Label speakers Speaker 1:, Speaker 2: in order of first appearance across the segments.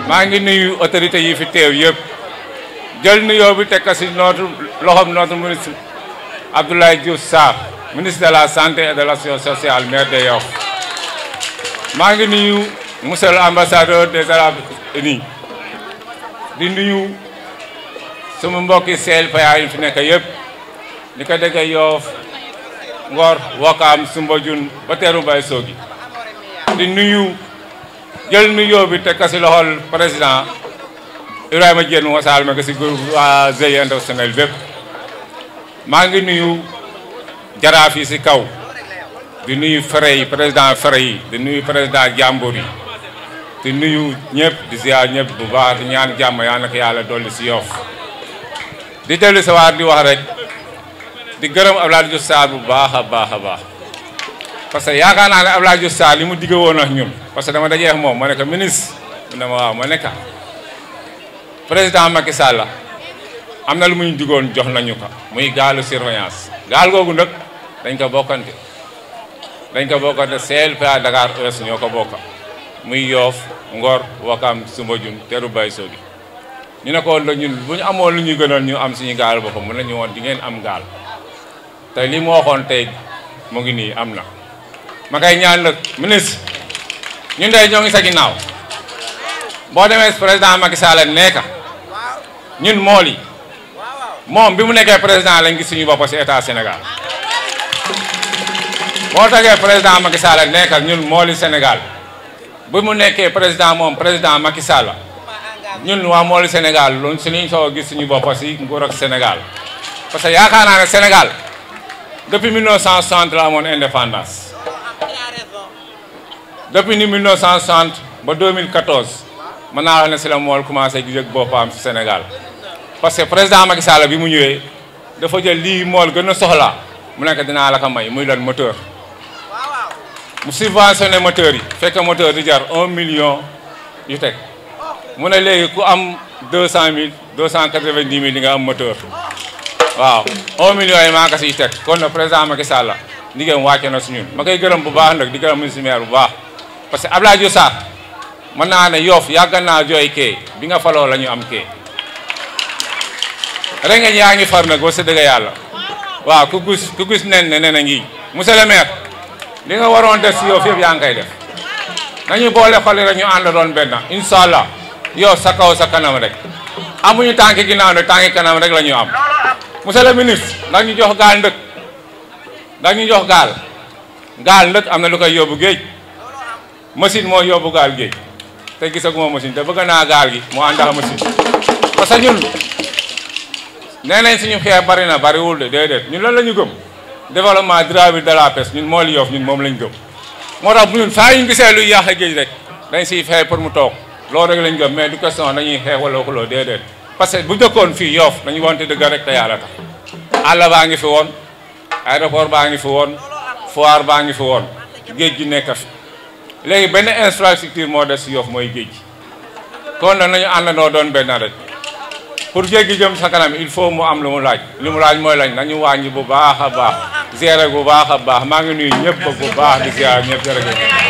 Speaker 1: maa ngi nuyu autorités yi fi teew yëpp jël nuyoo bi teg ko ci notre ministre Abdoulaye Diouf Sarr ministre de la santé et de l'action sociale maire de Yoff maa ngi nuyu monsieur l'ambassadeur des Arabes Unis di nuyu sama mbokki CLPA yi fi nekk yëpp di ko dégg Yoff Ngor Wakaam Soumbédioune ba teeru Baye Sogui di nuyu jël nuyoo bi teg ko ci loxol président Ibrahima Diène Wassal ma ko ci groupe waa GIE international bépp maa ngi nuyu jaraaf yi ci kaw di nuyu fere yi président fere yi di nuyu président jàmbur yi di nuyu ñëpp di ziar ñëpp bu baax di ñaan jàmm yaa naka yàlla dolli ci Yoff di dellu sa waar di wax rek di gërëm Abdoulaye Diouf Sarr bu baax a baax a baax parce que yaakaar naa ne Abdoulaye Diouf Sarr li mu digge woon ak ñun parce que dama dajeex moom ma ne ko ministre mu ne ma waaw ma ne ko président Macky Sall am na lu muy digoon jox nañu ko muy gaalu surveillance gaal googu nag dañ ko bokkante CLPA Dakar Ouest ñoo ko bokka muy Yoff Ngor Wakam Soumbédioune teeru Baye Sogui ñu ne ko woon ñun bu ñu amoon lu ñuy gënoon ñu am suñu gaal boppam mun nañu woon di ngeen am gaal te li mu waxoon tey mu ngi nii am na ma koy ñaan nag ministre ñun day ñoo ngi sa ginnaaw boo demee président Macky Sall nekka ñun mool yi moom bi mu nekkee président lañ gis suñu bopp ci état Sénégal boo tagee président Macky Sall nekkal ñun mooli Sénégal bi mu nekkee président moom président Macky Sall ñun waa mooli Sénégal loolu suñuy soo gis suñu bopp ci nguur ak Sénégal parce que yaakaar naa ne Sénégal depuis 1960 la amoon indépendance depuis ni 1960 ba 2014 mën naa wax ne ci la mool commencé gis ak boppam ci Sénégal parce que président Macky Sall bi mu ñëwee dafa jël lii mool gën a soxla mu nekk dinaa la ko may muy lan moteur mu subventionné moteur yi fekk moteur di jar 1 million yu teg mu ne léegi ku am 200 000 290 000 di nga am moteur waaw 1 million yi maa ko siy teg kon nag président Macky Sall liggéeyam wàcce na su ñun ma koy gërëm bu baax nag di gërëm ministre maire bu baax parce que Abdoulaye Diouf Sarr mën naa ne Yoff yàgg naa jooy kee bi nga faloo la ñu am kee rek nga yaa ngi far nag ba sa dëgg yàlla waaw ku gis nen ne na ngi monsieur le maire li nga waroon def si Yoff yëpp yaa ngi koy def nañu boole xol rek ñu ànd doon benn incha allah Yoff sa kaw sa kanam rek amuñu tànki ginnaaw nag tànki kanam rek la ñu am monsieur le ministre ndax ñu jox gaal ndëkk ndax ñu jox gaal ndëkk am na lu koy yóbbu géej machine moo yóbbu gaal géej te gisaguma machine te bëgg naa gaal gi mu ànd ak machine parce que ñun nee nañ suñu xeex bari na bariwul de déedéet ñun lan la ñu gëm développement durable de la pêche ñun moo li Yoff ñun moom lañ gëm moo tax ñun saa ñu gisee luy yàq géej rek dañ siy fexe pour mu toog loolu rek lañ gëm mais du question dañuy xeex wala xuloo déedéet parce que bu dëkkoon fii Yoff dañu wante dëgg rek te yàlla tax àll baa ngi fi woon aéroport baa ngi fi woon foire baa ngi fi woon géej gi nekk fi léegi benn infrastructure moo des si Yoff mooy géej gi kon nag nañu àndandoo doon benn rek pour géej gi jëm sa kanam il faut mu am lu mu laaj mooy lañ nañu wàññi bu baax a baax gérer bu baax a baax maa ngi nuyu ñëpp bu baax di ziar ñëpp jërëjëf.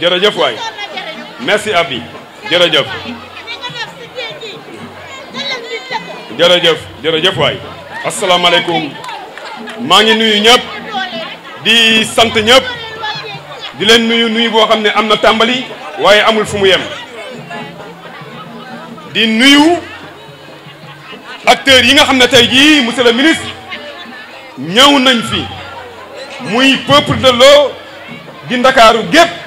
Speaker 2: jërëjëf waay merci Abi jërëjëf jërëjëf waay asalaamaaleykum maa ngi nuyu ñëpp di sant ñëpp di leen nuyu boo xam ne am na tàmbali waaye amul fu mu yem di nuyu acteurs yi nga xam ne tey jii monsieur le ministre ñëw nañ fi muy peuple de l'eau di Ndakaaru gépp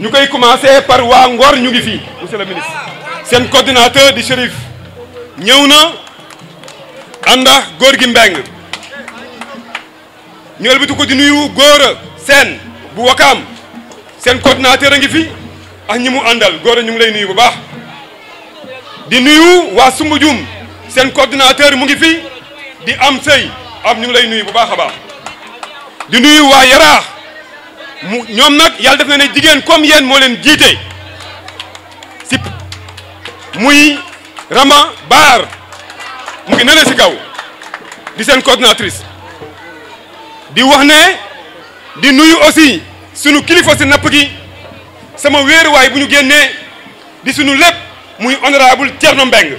Speaker 2: ñu koy commencer par waa Ngor ñu ngi fii monsieur le ministre seen coordinateur di Chérif ñëw na ànd ak góor gi Mbeng ñu ëlbatu ko di nuyu Gora Sène bu Wakaam seen coordinateur a ngi fi ak ñi mu àndal Gora ñu ngi lay nuyu bu baax di nuyu waa Soumbédioune seen coordinateur mu ngi fi di am sëy am ñu ngi lay nuyu bu baax a baax di nuyu waa Yaraax mu ñoom nag yàlla def na ne jigéen comme yéen moo leen jiite si muy Rama Baar mu ngi nene si kaw di seen coordinatrice di wax ne di nuyu aussi sunu kilifa si napp gi sama wéeruwaay bu ñu génnee di sunu lépp muy honorable Thierno Mbeng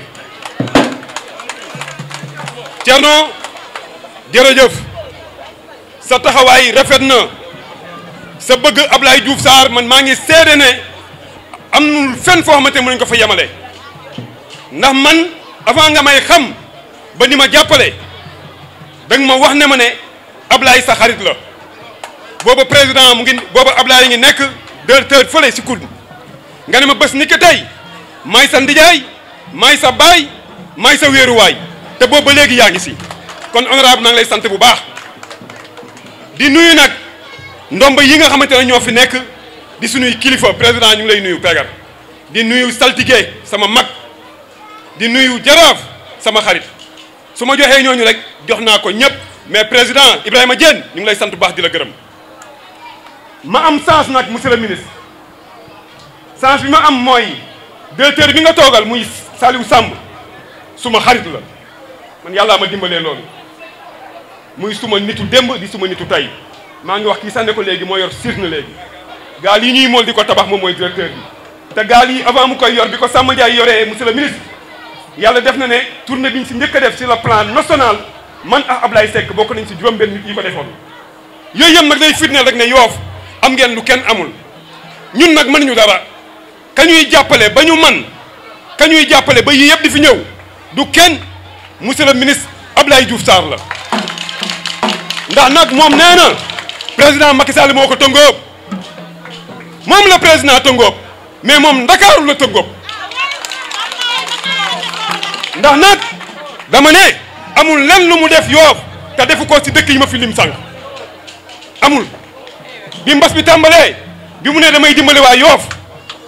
Speaker 2: Thierno jërëjëf sa taxawaay rafet na sa bëgg Ablaye Diouf Sarr man maa ngi seede ne amul fenn foo xamante ne mënuñ ko fa yemale ndax man avant nga may xam ba ni ma jàppale danga ma wax ne ma ne Ablaye sa xarit la booba président mu ngi booba Ablaye ngi nekk directeur fële si COUD nga ne ma bés ni que tey maay sa ndijaay maay sa baay maay sa wéeruwaay te boobu ba léegi yaa ngi si kon honorable maa ngi lay sant bu baax di nuyu nag ndomba yi nga xamante ne ñoo fi nekk di suñuy kilifa président ñu ngi lay nuyu pegar di nuyu saltige sama mag di nuyu jaraaf sama xarit su ma joxee ñooñu rek jox naa ko ñëpp mais président Ibrahima Diène ñu ngi lay sant bu baax di la gërëm ma am chance nag monsieur le ministre chance bi ma am mooy directeur bi nga toogal muy Saliou Samb suma xarit la man yàllaa ma dimbalee loolu muy suma nitu démb di suma nitu tey maa ngi wax kii sànne ko léegi moo yor Sirna léegi gaal yi ñuy mool di ko tabax moom mooy directeur bi te gaal yi avant mu koy yor bi ko Samba Ndiaye yoree monsieur le ministre yàlla def na ne tournée bi ñu si njëkk a def sur le plan national man ak Ablaye Seck bokk nañ si juróom-benn nit yi ko defoon yooyu yëpp nag day firndeel rek ne Yoff am ngeen lu kenn amul ñun nag mënuñu dara ka ñuy jàppale ba ñu man ka ñuy jàppale ba yii yëpp di fi ñëw du kenn monsieur le ministre Ablaye Diouf Sarr la ndax nag moom nee na président Macky Sall moo ko tëngóob moom la président tëngóob mais moom Ndakaaru la tëngóob ndax nag dama ne amul lenn lu mu def Yoff te defu ko ci dëkk yi ma fi lim sànq amul bi mbas bi tàmbalee bi mu ne damay dimbale waa Yoff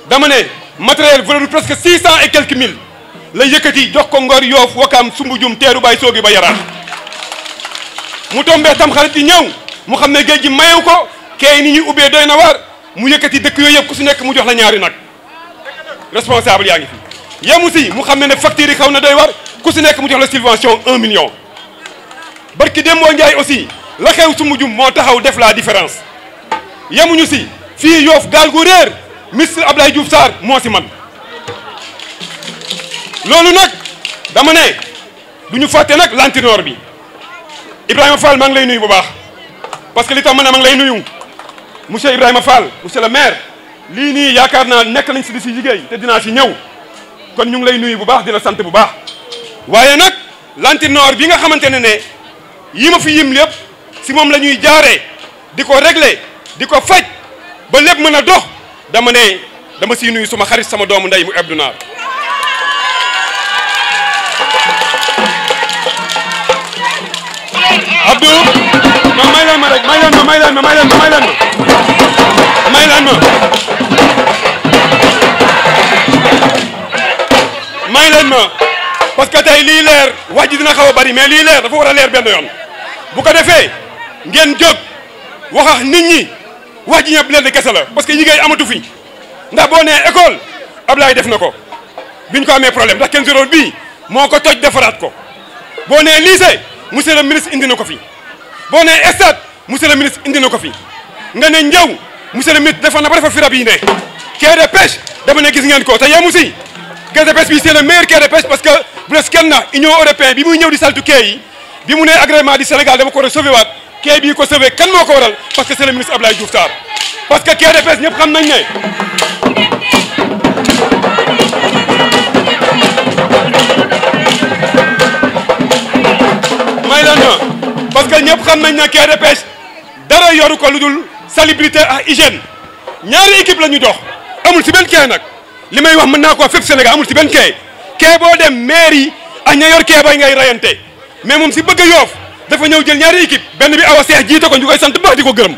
Speaker 2: dama ne matériel valeur presque 600 et quelques mille la yëkkati jox ko Ngor Yoff Wakaam Soumbédioune Teeru Baay Soogi ba Yaraax mu tombee tam xarit yi ñëw mu xam ne géej gi mayew ko kay ni ñuy ubbee doy na waar mu yëkkati dëkk yooyu yëpp ku si nekk mu jox la ñaari nag responsable yaa ngi fi yemu si mu xam ne facture yi xaw na doy war ku si nekk mu jox la subvention 1 million barki Dembo Ndiaye aussi la xew Soumbédioune moo taxaw def la différence yemuñu si fii Yoff gaal gu réer ministre Ablaye Diouf Sarr moo si man loolu nag dama ne du ñu fàtte nag lantinoor bi Ibrahima Fall maa ngi lay nuyu bu baax parce que li tax ma ne maa ngi lay nuyu monsieur Ibrahima Fall monsieur le maire lii nii yaakaar naa nekk nañ si di si liggéey te dinaa si ñëw kon ñu ngi lay nuyu bu baax di la sant bu baax waaye nag lantinoor bi nga xamante ne yi ma fi yim lépp si moom la ñuy jaaree di ko régler di ko faj ba lépp mën a dox dama ne dama siy nuyu suma xarit sama doomu ndey mu Abdou Naar Abdou non may leen ma rek may leen ma parce que tey lii leer wax ji dina xaw a bari mais lii leer dafa war a leer benn yoon bu ko defee ngeen jóg wax ak nit ñi wax ji ñëpp leen di kese la parce que liggéey amatu fi ndax boo nee école Ablaye def na ko biñ ko amee problème ndax 15 jours bii moo ko toj defaraat ko boo nee lycée monsieur le ministre indi na ko fi boo nee stade monsieur le ministre indi na ko fi nga ne Ndiaw monsieur le ministre defar na ba defar fi rab yi ne quai de pêche dama ne gis ngeen ko te yemu si quai de pêche bi c'est le meilleur quai de pêche parce que bu des kenn na Union européenne bi muy ñëw di saltu quai yi bi mu ne agrément du Sénégal dama ko war a sauver waat quai bii ko sauver kan moo ko waral parce que c'est le ministre Ablaye Diouf Sarr parce que quai de pêche ñëpp xam nañ ne may lan ma parce que ñëpp xam nañ ne quai de pêche dara yoru ko lu dul salubrité ak hygiène ñaari équipe la ñu dox amul si benn quai nag li may wax mën naa ko fépp Sénégal amul si benn quai boo dem maire yi ak ña yor quai bay ngay rayante mais moom si bëgg a Yoff dafa ñëw jël ñaari équipe benn bi Awa Seex jiite ko ñu koy sant baax di ko gërëm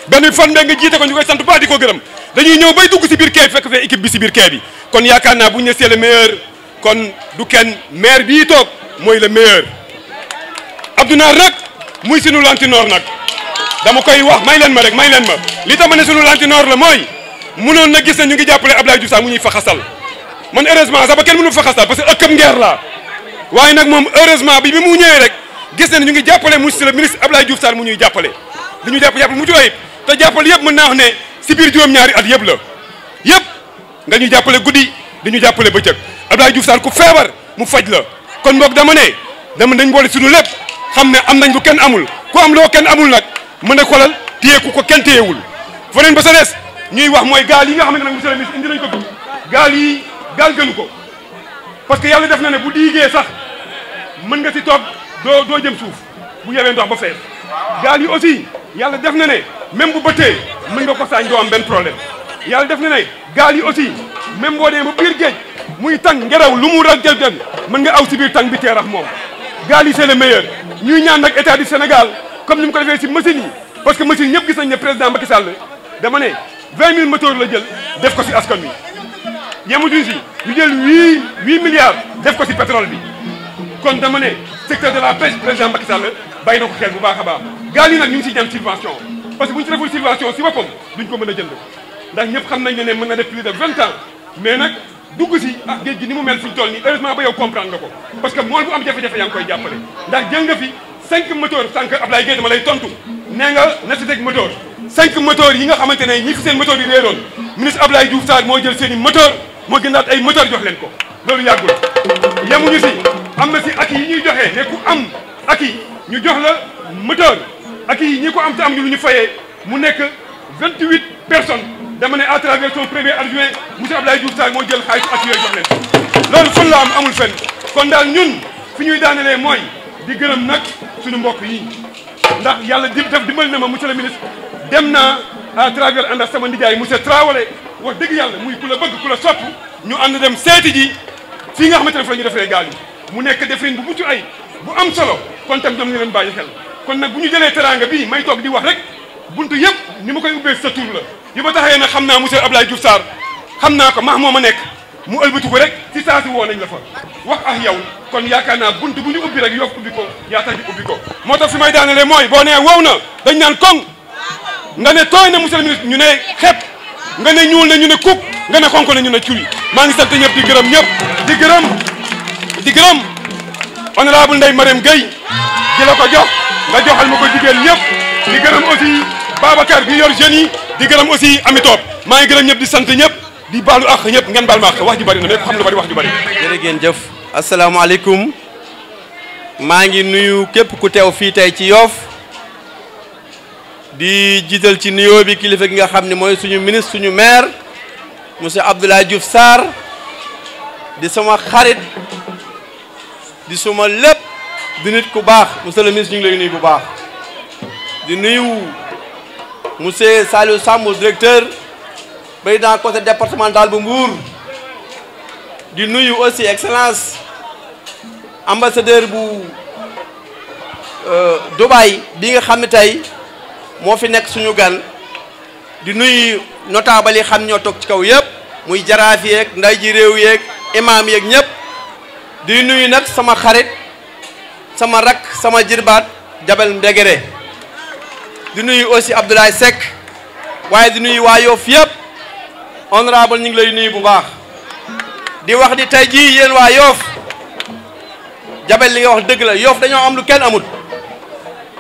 Speaker 2: benn bi Fan Mbengue jiite ko ñu koy sant baax di ko gërëm dañuy ñëw bay dugg si biir kee bi fekk fee équipe bi si biir kee bi kon yaakaar naa bu ñu ne c'est le meilleur kon du kenn maire bii toog mooy le meilleur Abdou Nar nag muy sunu lantinoor nag dama koy wax may leen ma rek may leen ma li tax ma ne sunu lantinoor la mooy mënoon na gis ne ñu ngi jàppale Abdoulaye Diouf Sarr mu ñuy faxasal man heureusement sax ba kenn mënu faxasal parce que ëkkam ngeer laa waaye nag moom heureusement bi mu ñëwee rek gis na ne ñu ngi jàppale monsieur le ministre Abdoulaye Diouf Sarr mu ñuy jàppale li ñu jàppale mu ci ayib te jàppale yëpp mën naa wax ne si biir juróom-ñaari at yëpp la yëpp nga ñu jàppale guddi di ñu jàppale bëccëg Abdoulaye Diouf Sarr ku feebar mu faj la kon boog dama dañ boole suñu lépp xam ne am nañ lu kenn amul ku am loo kenn amul nag mën a xolal téye ku ko kenn téyewul faneen ba sa des ñuy wax mooy gaal yi nga xam ne nag monsieur le ministre indi nañ ko fi gaal yi gaal gënu ko parce que yàlla def na ne bu diigee sax mën nga si toog doo jëm suuf bu yewee ndox ba fees gaal yi aussi yàlla def na ne même bu bëttee mën nga ko saañ doo am benn problème yàlla def na ne gaal yi aussi même boo dee ba biir géej muy tàng ngelaw lu mu rag jël mën nga aw si biir tàng bi teerax moom gaal yi c'est le meilleur ñuy ñaan nag état du Sénégal comme ni mu ko defee si machine yi parce que machine ñëpp gis nañ ne président Macky Sall dama ne 20 000 moteurs la jël def ko si askan wi yemutuñ si ñu jël 8 milliards def ko si pétrole bi kon dama ne secteur de la pêche président Macky Sall bàyyi na ko xel bu baax a baax gaal yi nag ñu ngi si ñaan subvention parce que bu ñu si deful subvention si boppam duñ ko mën a jënd ndax ñëpp xam nañ ne mën na def plus de 20 ans mais nag dugg si géej gi ni mu mel fi ñu toll nii heureusement ba yow comprendre nga ko parce que mool bu am jafe-jafe yaa ngi koy jàppale ndax jël nga fi 5 moteurs sànq Ablaye Gueye dama lay tontu nee nga na si teg moteur 5 moteurs yi nga xamante ne ñi fi seen moteur yi réeroon ministre Abdoulaye Diouf Sarr moo jël seen i moteur moo gëndaat ay moteur jox leen ko loolu yàggul yemuñu si am na si ak yi ñuy joxee ne ku am ak yi ñu jox la moteur ak yi ñi ko am te am ñu lu ñu fayee mu nekk 28 personnes dama ne à travers son premier adjoint monsieur Abdoulaye Diouf Sarr moo jël xaalis ak yooyu jox leen loolu fan la am amul fenn kon daal ñun fi ñuy daanelee mooy di gërëm nag suñu mbokk yi ndax yàlla def dimbali na ma monsieur le ministre dem naa à travers ànd ak sama ndijaay monsieur Traoré wax dëgg yàlla muy ku la bëgg ku la sopp ñu ànd dem seeti ji fii nga xamante ne fa la ñu defee gaal yi mu nekk defrin bu mucc ay bu am solo kon tam ñoom ñu leen bàyyi xel kon nag bu ñu jëlee teraanga bii may toog di wax rek buntu yëpp ni ma koy ubbee sa tur la yi ma taxee nag xam naa monsieur Abdoulaye Diouf Sarr xam naa ko max moo ma nekk mu ëlbatu ko rek si saa si woo nañ la fa wax ak yow kon yaakaar naa buntu bu ñu ubbi rek Yoff ubbi ko yaa tax di ubbi ko moo tax fi may daanelee mooy boo nee wow na dañ naan koŋ nga ne tooy na monsieur le ministre ñu ne xepp nga ne ñuul na ñu ne kuk nga ne xonk na ñu ne curi maa ngi sant ñëpp di gërëm ñëpp di gërëm honorable Ndeye Marème Gueye di la ko jox nga joxal ma ko jigéen ñëpp di gërëm aussi Babacar bi yor jeunes yi di gërëm aussi Ami Top maa ngi gërëm ñëpp di sant ñëpp di baalu ak ñëpp ngeen baal ma ak wax ji bari na mais xam lu bari wax ju bari.
Speaker 3: jërë ngeen jëf asalaamaaleykum maa ngi nuyu képp ku teew fii tey ci Yoff di jiital ci nuyoo bi kilifa gi nga xam ne mooy suñu ministre suñu maire monsieur Abdoulaye Diouf Sarr di sama xarit di suma lépp di nit ku baax monsieur le ministre ñu ngi lay nuyu bu baax di nuyu monsieur Saliou Samb directeur président conseil départemental bu Mbour di nuyu aussi excellence ambassadeur bu Dubaï bi nga xam ne tey moo fi nekk suñu gan di nuyu notable yi xam ñoo toog ci kaw yëpp muy jaraaf yeeg nday ji réew yeeg imam yeeg ñëpp di nuyu nag sama xarit sama rak sama jirbaat Jabel Mbegere di nuyu aussi Abdoulaye Seck waaye di nuyu waa Yoff yëpp honorable ñu ngi lay nuyu bu baax di wax di tey jii yéen waa Yoff Jabel li nga wax dëgg la Yoff dañoo am lu kenn amut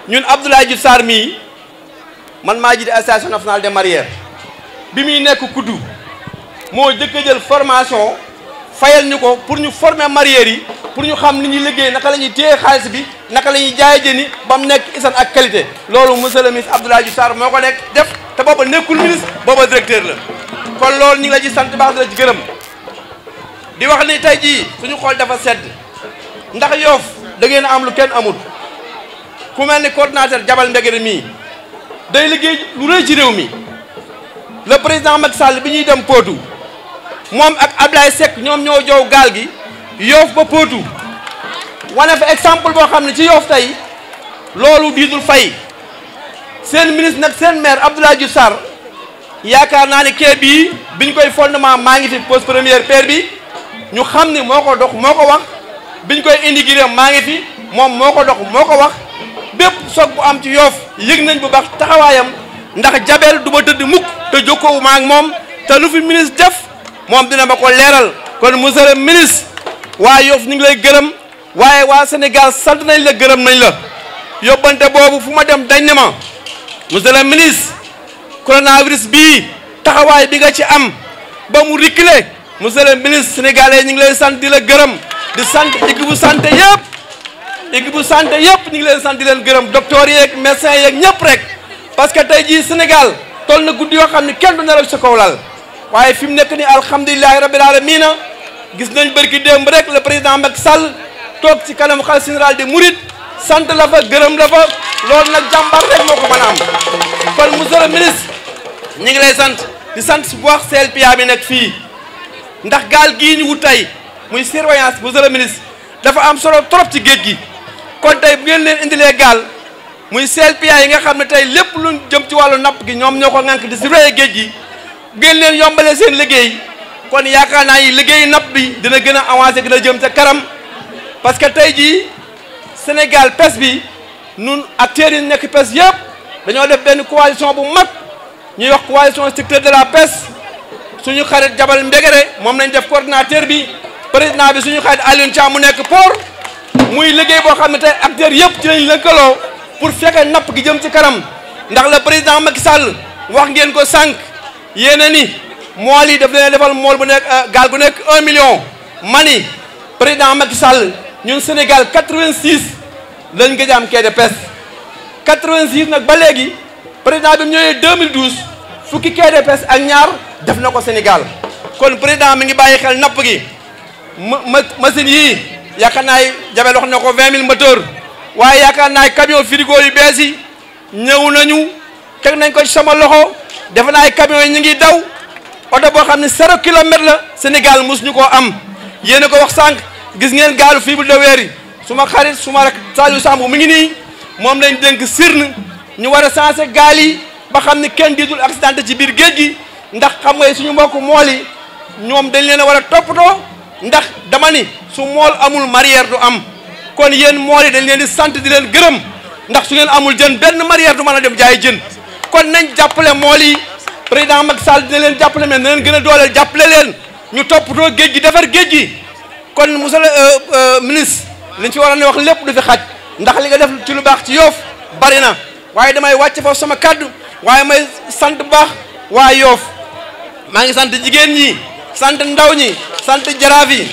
Speaker 3: ñun Abdoulaye Diouf Sarr mii man maa jiite association nationale des mareyeurs bi muy nekk kuddu moo jëkk a jël formation fayal ñu ko pour ñu former mareyeurs yi pour ñu xam ni ñuy liggéey naka la ñuy téye xaalis bi naka la ñuy jaay jëni ba mu nekk isan ak qualité loolu monsieur le ministre Abdoulaye Diouf Sarr moo ko nekk def te booba nekkul ministre booba directeur la kon loolu ñu ngi la ci sant baax la ci gërëm di wax ni tey jii suñu xool dafa sedd ndax Yoff da ngeen am lu kenn amul ku mel ni coordinateur Jabal Mbegere mii day liggéey lu rëy ci réew mi le président Macky Sall bi ñuy dem Potou moom ak Ablaye Seck ñoom ñoo jow gaal gi Yoff ba Potou wane fa exemple boo xam ne ci Yoff tey loolu diidul fay seen ministre nag seen maire Abdoulaye Diouf Sarr yaakaar naa ne kee bii biñ koy fondement maa ngi fi pose première pierre bi ñu xam ni moo ko dox moo ko wax biñ koy inauguré maa ngi fi moom moo ko dox moo ko wax bépp soog bu am ci Yoff yëg nañ bu baax taxawaayam ndax jabel du ma tëdd mukk te jokkoowu ma ak moom te lu fi ministre def moom dina ma ko leeral kon monsieur le ministre waa Yoff ñu ngi lay gërëm waaye waa Sénégal sant nañ la gërëm nañ la yóbbante boobu fu ma dem dañ ne ma monsieur le ministre coronavirus bii taxawaay bi nga ci am ba mu reculer monsieur le ministre sénégalais ñu ngi lay sant di la gërëm di sant équipe bu santé yëpp ñu ngi leen sant di leen gërëm docteur yeeg médecins yeeg ñëpp rek parce que tey jii Sénégal toll na guddi yoo xam ne kenn du nelaw sa kaw lal waaye fi mu nekk nii alhamdulilahi rabbil alamina gis nañ bërki démb rek le président Macky Sall toog ci kanam xalifa général des Mourides sant la fa gërëm la fa loolu nag jàmbar rek moo ko mën a am kon monsieur le ministre ñu ngi lay sant di sant bu wax CLPA bi nekk fii ndax gaal gii ñu wut tey muy surveillance monsieur le ministre dafa am solo trop ci géej gi kon tey bu ngeen leen indilee gaal muy CLPA yi nga xam ne tey lépp lu jëm ci wàllu napp gi ñoom ñoo ko ŋànk di surveiller géej gi bu ngeen leen yombalee seen liggéey kon yaakaar naa yi liggéeyu napp bi dina gën a avancé gën a jëm ca kanam parce que tey jii Sénégal pêche bi nun acteurs yi nekk pêche yëpp dañoo def benn coalition bu mag ñuy wax coalition secteur de la pêche suñu xarit Jabal Mbégéré moom lañ def coordinateur bi président bi suñu xarit Alioune Thiam mu nekk port muy liggéey boo xam ne tey acteurs yëpp ci lañ lëkkaloo pour fexe napp gi jëm ci kanam ndax le président Macky Sall wax ngeen ko sànq yéena ni mool yi daf leen defal mool bu nekk gaal gu nekk 1 million mani président Macky Sall ñun Sénégal 86 lañ gëj a am quai de pêche 86 nag ba léegi président bi mu ñëwee 2012 fukki quai de pêche ak ñaar def na ko Sénégal kon président mi ngi bàyyi xel napp gi machine yii yaakaar naay Jabel wax na ko 20 000 moteurs waaye yaakaar naay camion frigo yu bees yi ñëw nañu teg nañ ko ci sama loxo defe naa ay camions yi ñu ngi daw oto boo xam ne 0 kilomètre la Sénégal mos ñu koo am yéen a ko wax sànq gis ngeen gaalu fibre de verre yi suma xarit suma rek Saliou Samb mi ngi nii moom lañ dénk sirn ñu war a sensé gaal yi ba xam ne kenn diitul accidenté ci biir géej gi ndax xam nga suñu mbokk mool yi ñoom dañ leen a war a toppatoo ndax dama ni su mool amul mareyeur du am kon yéen mool yi dañ leen di sant di leen gërëm ndax su ngeen amul jën benn mareyeur du mën a dem jaay jën kon nañ jàppale mool yi président Macky Sall dina leen jàppale mais na leen gën a dooleel jàppale leen ñu toppatoo géej gi defar géej gi kon monsieur le ministre liñ fi waroon a wax lépp du fi xaj ndax li nga def ci lu baax ci Yoff bari na waaye damay wàcc foofu sama kaddu waaye may sant bu baax waa Yoff maa ngi sant jigéen ñi sant ndaw ñi sant jaraaf yi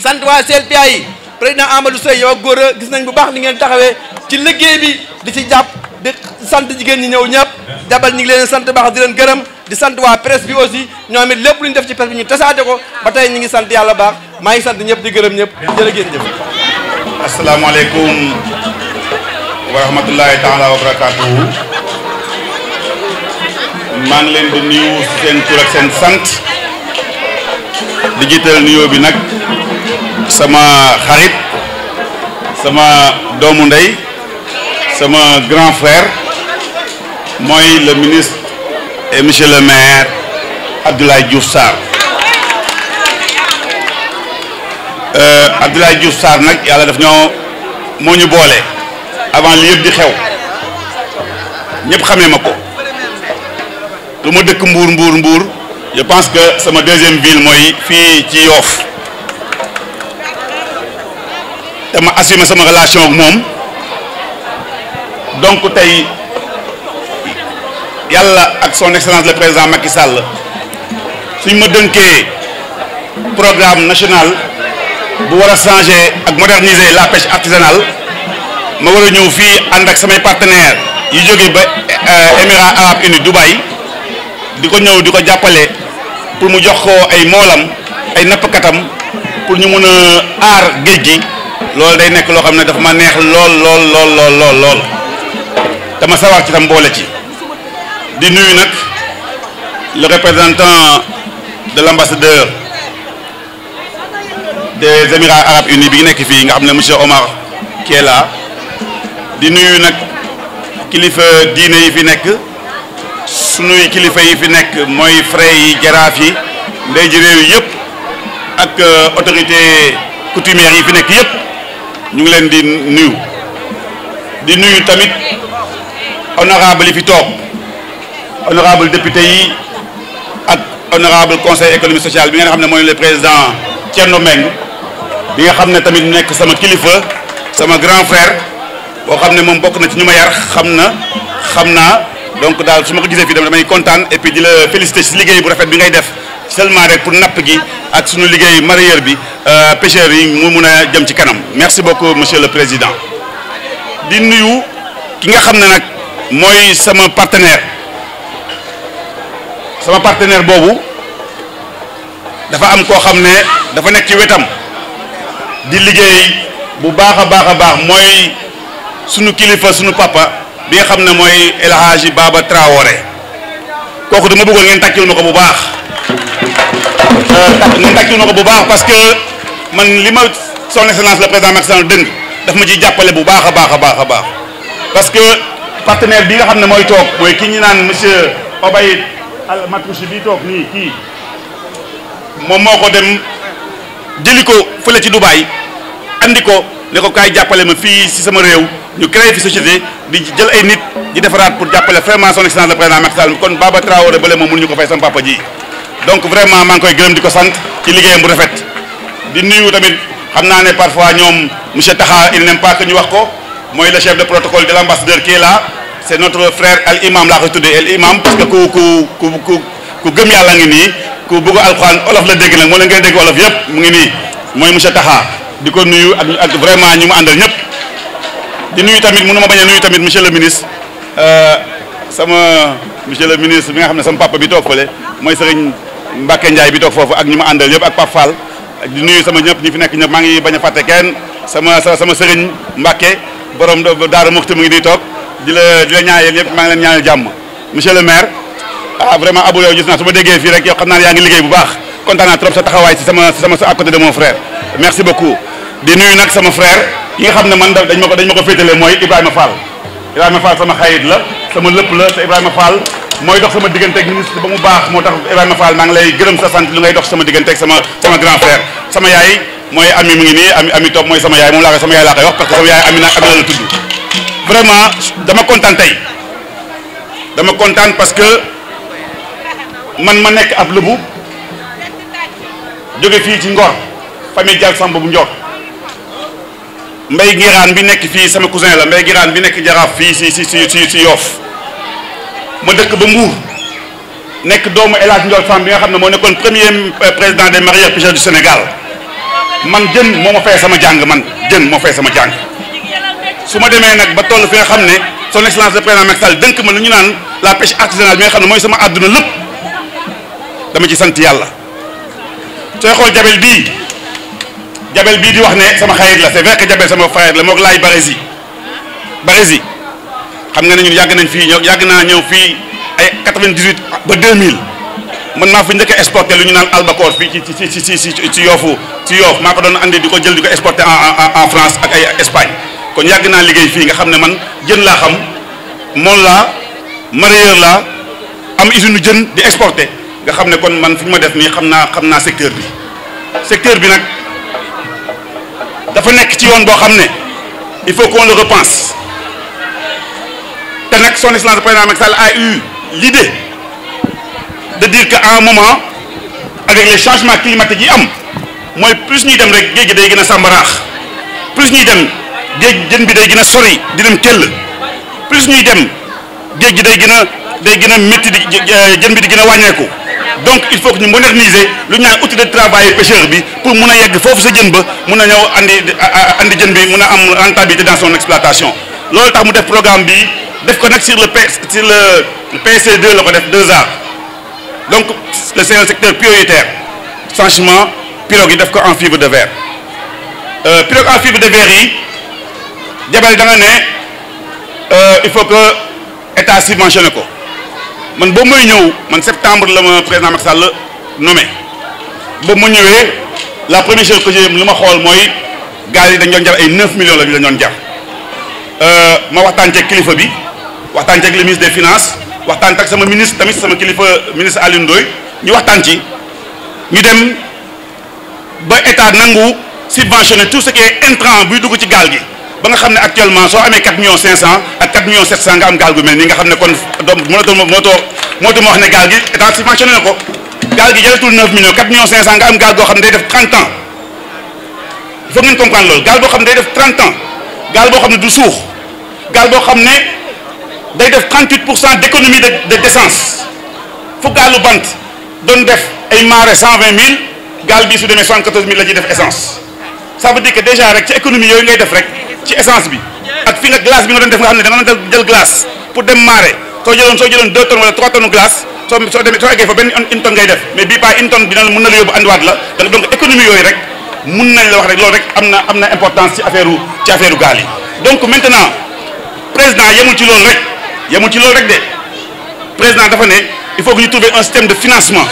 Speaker 3: sant waa CLPA yi président Amadou Seye yow ak góor a gis nañ bu baax ni ngeen taxawee ci liggéey bi di ci jàpp di sant jigéen ñi ñëw ñëpp Jabal ñu ngi leen sant baax di leen gërëm di sant waa presse bi aussi ñoom it lépp lu ñu def ci presse bi ñu tasaate ko ba tey ñu ngi sant yàlla baax maa ngi sant ñëpp di gërëm ñëpp jërë ngeen jëf.
Speaker 4: asalaamaaleykum wa rahmatullahi taala wa barakatuhu maa ngi leen di nuyu seen tur ak seen sant di jiital nuyoo bi nag sama xarit sama doomu ndey sama grand frère mooy le ministre et monsieur le maire Abdoulaye Diouf Sarr Abdoulaye Diouf Sarr nag yàlla daf moo ñu boole avant li yëpp di xew ñëpp xamee ma ko lu ma dëkk Mbour je pense que sama deuxième ville mooy fii ci Yoff te ma assumé sama relation ak moom donc tey yàlla ak son excellence le président Macky Sall suñ ma dënkee programme national bu war a changer ak moderniser la pêche artisanale ma war a ñëw fii ànd ak samay partenaires yu jóge ba Émirats arabes unis Dubaï di ko ñëw di ko jàppale pour mu jox ko ay moolam ay nappkatam pour ñu mun a aar géej gi loolu day nekk loo xam ne dafa ma neex lool dama sawar ci tam boole ci di nuyu nag le représentant de l'ambassadeur des Émirats arabes unis bi nekk fii nga xam ne monsieur Omar qui est là di nuyu nag kilifa diine yi fi nekk sunuy kilifa yi fi nekk mooy frères yi jaraaf yi ndey ji réew yi yëpp ak autorité coutumière yi fi nekk yëpp ñu ngi leen di nuyu tamit honorable yi fi toog honorable député yi ak honorable conseil économique social bi nga xam ne mooy le président Thierno Meng bi nga xam ne tamit nekk sama kilifa sama grand frère boo xam ne moom bokk na ci ñu ma yar xam naa donc daal su ma ko gisee fii damay kontaan et puis di la féliciter ci liggéey bu rafet bi ngay def seulement rek pour napp gi ak suñu liggéey mareyeur bi pêcheurs yi mu mun a jëm ci kanam merci beaucoup monsieur le président di nuyu ki nga xam ne nag mooy sama partenaire boobu dafa am koo xam ne dafa nekk ci wetam di liggéey bu baax a baax mooy sunu kilifa sunu papa bi nga xam ne mooy El Hadji Baba Traoré kooku dama bëggoon ngeen tàccul ma ko bu baax parce que man li ma son excellence le président Macky Sall dëng daf ma ciy jàppale bu baax a baax parce que partenaire bi nga xam ne mooy toog mooy ki ñu naan monsieur Obaïd Al Matrouchi bi toog nii kii moom moo ko dem jëli ko fële ci Dubaï andi ko ne ko kaay jàppale ma fii si sama réew ñu créé fi société di jël ay nit di defaraat pour jàppale vraiment son excellence le président Macky Sall kon Baba Traoré bële moom mënuñu ko fay sama papa ji donc vraiment maa ngi koy gërëm di ko sant ci liggéeyam bu rafet di nuyu tamit xam naa ne parfois ñoom monsieur Taha il n'aime pas que ñu wax ko mooy le chef de protocole de l'ambassadeur qui est là c'est notre frère al imam laa koy tuddee al imam parce que ku gëm yàlla ngi nii ku bëgg alxuraan olof la dégg nag moo leen ngeen dégg olof yëpp mu ngi nii mooy monsieur Taha di ko nuyu ak vraiment ñu mu àndal ñëpp di nuyu tamit mënu ma bañ a nuyu tamit monsieur le ministre monsieur le ministre bi nga xam ne sama papa bi toog fële mooy Serigne Mbacke Ndiaye bi toog foofu ak ñu ma àndal yëpp ak Pape Fall di nuyu sama ñëpp ñi fi nekk ñëpp maa ngi bañ a fàtte kenn sama Serigne Mbacke borom Daara Muxti mu ngi nii toog di la ñaanal ñëpp maa ngi leen ñaanal jàmm monsieur le maire vraiment Abou yow gis naa su ma déggee fii rek yow xam naa ne yaa ngi liggéey bu baax kontaan naa trop sa taxawaay ci sama à côté de mon frère merci beaucoup di nuyu nag sama frère ki nga xam ne man dañ ma ko féetale mooy Ibrahima Fall sama xarit la sama lépp la te Ibrahima Fall mooy dox sama diggante ak ministre ba mu baax moo tax Ibrahima Fall maa ngi lay gërëm sa sant lu ngay dox sama diggante ak sama grand frère sama yaay mooy ami mu ngi nii ami topp mooy sama yaay moom sama yaay laa koy wax parce que sama yaay ami la tudd vraiment dama kontaan parce que man ma nekk ab lëbu jóge fii ci Ngor famille Dial Samb bu Ndior Mbay Giraan bi nekk fii sama cousin la Mbay Giraan bi nekk Jaraaf fii si Yoff ma dëkk ba Mbour nekk doomu El Hadj Ndiol Samb bi nga xam ne moo nekkoon premier président des mareyeurs pêcheurs du Sénégal man jën moo ma fay sama jàng su ma demee nag ba toll fi nga xam ne son excellence le président Macky Sall dënk ma lu ñu naan la pêche artisanale bi nga xam ne mooy sama àdduna lépp dama ci sant yàlla sooy xool jabel bii di wax ne sama xarit la c'est vrai que jabel sama frère la moog laay Barési xam nga ne ñun yàgg naa ñëw fii ay 98 ba 2000 man maa fi njëkk a exporté lu ñu naan albacore fii ci Yoff maa ko doon andi di ko jël di ko exporté en France ak ay Espagne kon yàgg naa liggéey fii nga xam ne man jën laa xam mool laa mareyeur laa am usine jën di exporté nga xam ne kon man fi ñu ma def nii xam naa secteur bi nag dafa nekk ci yoon boo xam ne il faut qu'on le repense te nag son excellence le président Macky Sall a eu l'idée de dire qu'à un moment avec les changements climatiques yi am mooy plus ñuy dem rek géej gi day gën a sàmbaraax plus ñuy dem jën bi day gën a sori di dem kell plus ñuy dem géej gi day gën a métti jën bi di gën a wàññeeku donc il faut que ñu moderniser lu ñu naan outil de travail pêcheur bi pour mun a yegg foofu sa jën ba mun a ñëw andi jën bi mun a am rentabilité dans son exploitation loolu tax mu def programme bi def ko nag sur le PC2 la ko def 2A donc c'est un secteur prioritaire franchement pirogue yi def ko en fibre de verre pirogue en fibre de verre yi jabel da nga ne il faut que état subventionné ko man boobu mooy ñëw man septembre la ma président Macky Sall nommé boobu ma ñëwee la première chose que j'ai lu ma xool mooy gaal yi dañ doon jar ay 9 millions la ñu doon jar ma waxtaan ceeg kilifa bi waxtaan ceeg le ministre des finances waxtaan ak sama ministre tamit sama kilifa ministre Alioune Ndoye ñu waxtaan ci ñu dem ba état nangu subventionner tout ce qui est intrant buy dugg ci gaal gi ba nga xam ne actuellement soo amee 4 millions 500 ak 4 millions 700 nga am gaal gu mel nii nga xam ne kon moo wax ne gaal gi état subventionné na ko gaal gi jëlatul 9 millions 4 millions 500 nga am gaal goo xam ne day def 30 ans il faut ngeen comprendre loolu gaal boo xam ne day def 30 ans gaal boo xam ne du suux gaal boo xam ne day def 38% d'économie de d'essence fu gaalu bant doon def ay marée 120 000 gaal bii su demee 74 000 la ciy def essence ça veut dire que déjà rek ci économie yooyu ngay def rek ci essence bi ak fi nga glace bi nga doon def nga xam ne da nga doon jël glace pour dem marée soo jëloon 2 tonnes wala 3 tonnes glace soo eggee fa benn une tonne ngay def mais bii pas une tonne dina mën na la yóbbu andiwaat la donc économie yooyu rek mun nañ la wax rek loolu rek am na importance ci affaire gaal yi donc maintenant président yemul ci loolu rek de président dafa ne il faut que ñu trouver un système de financement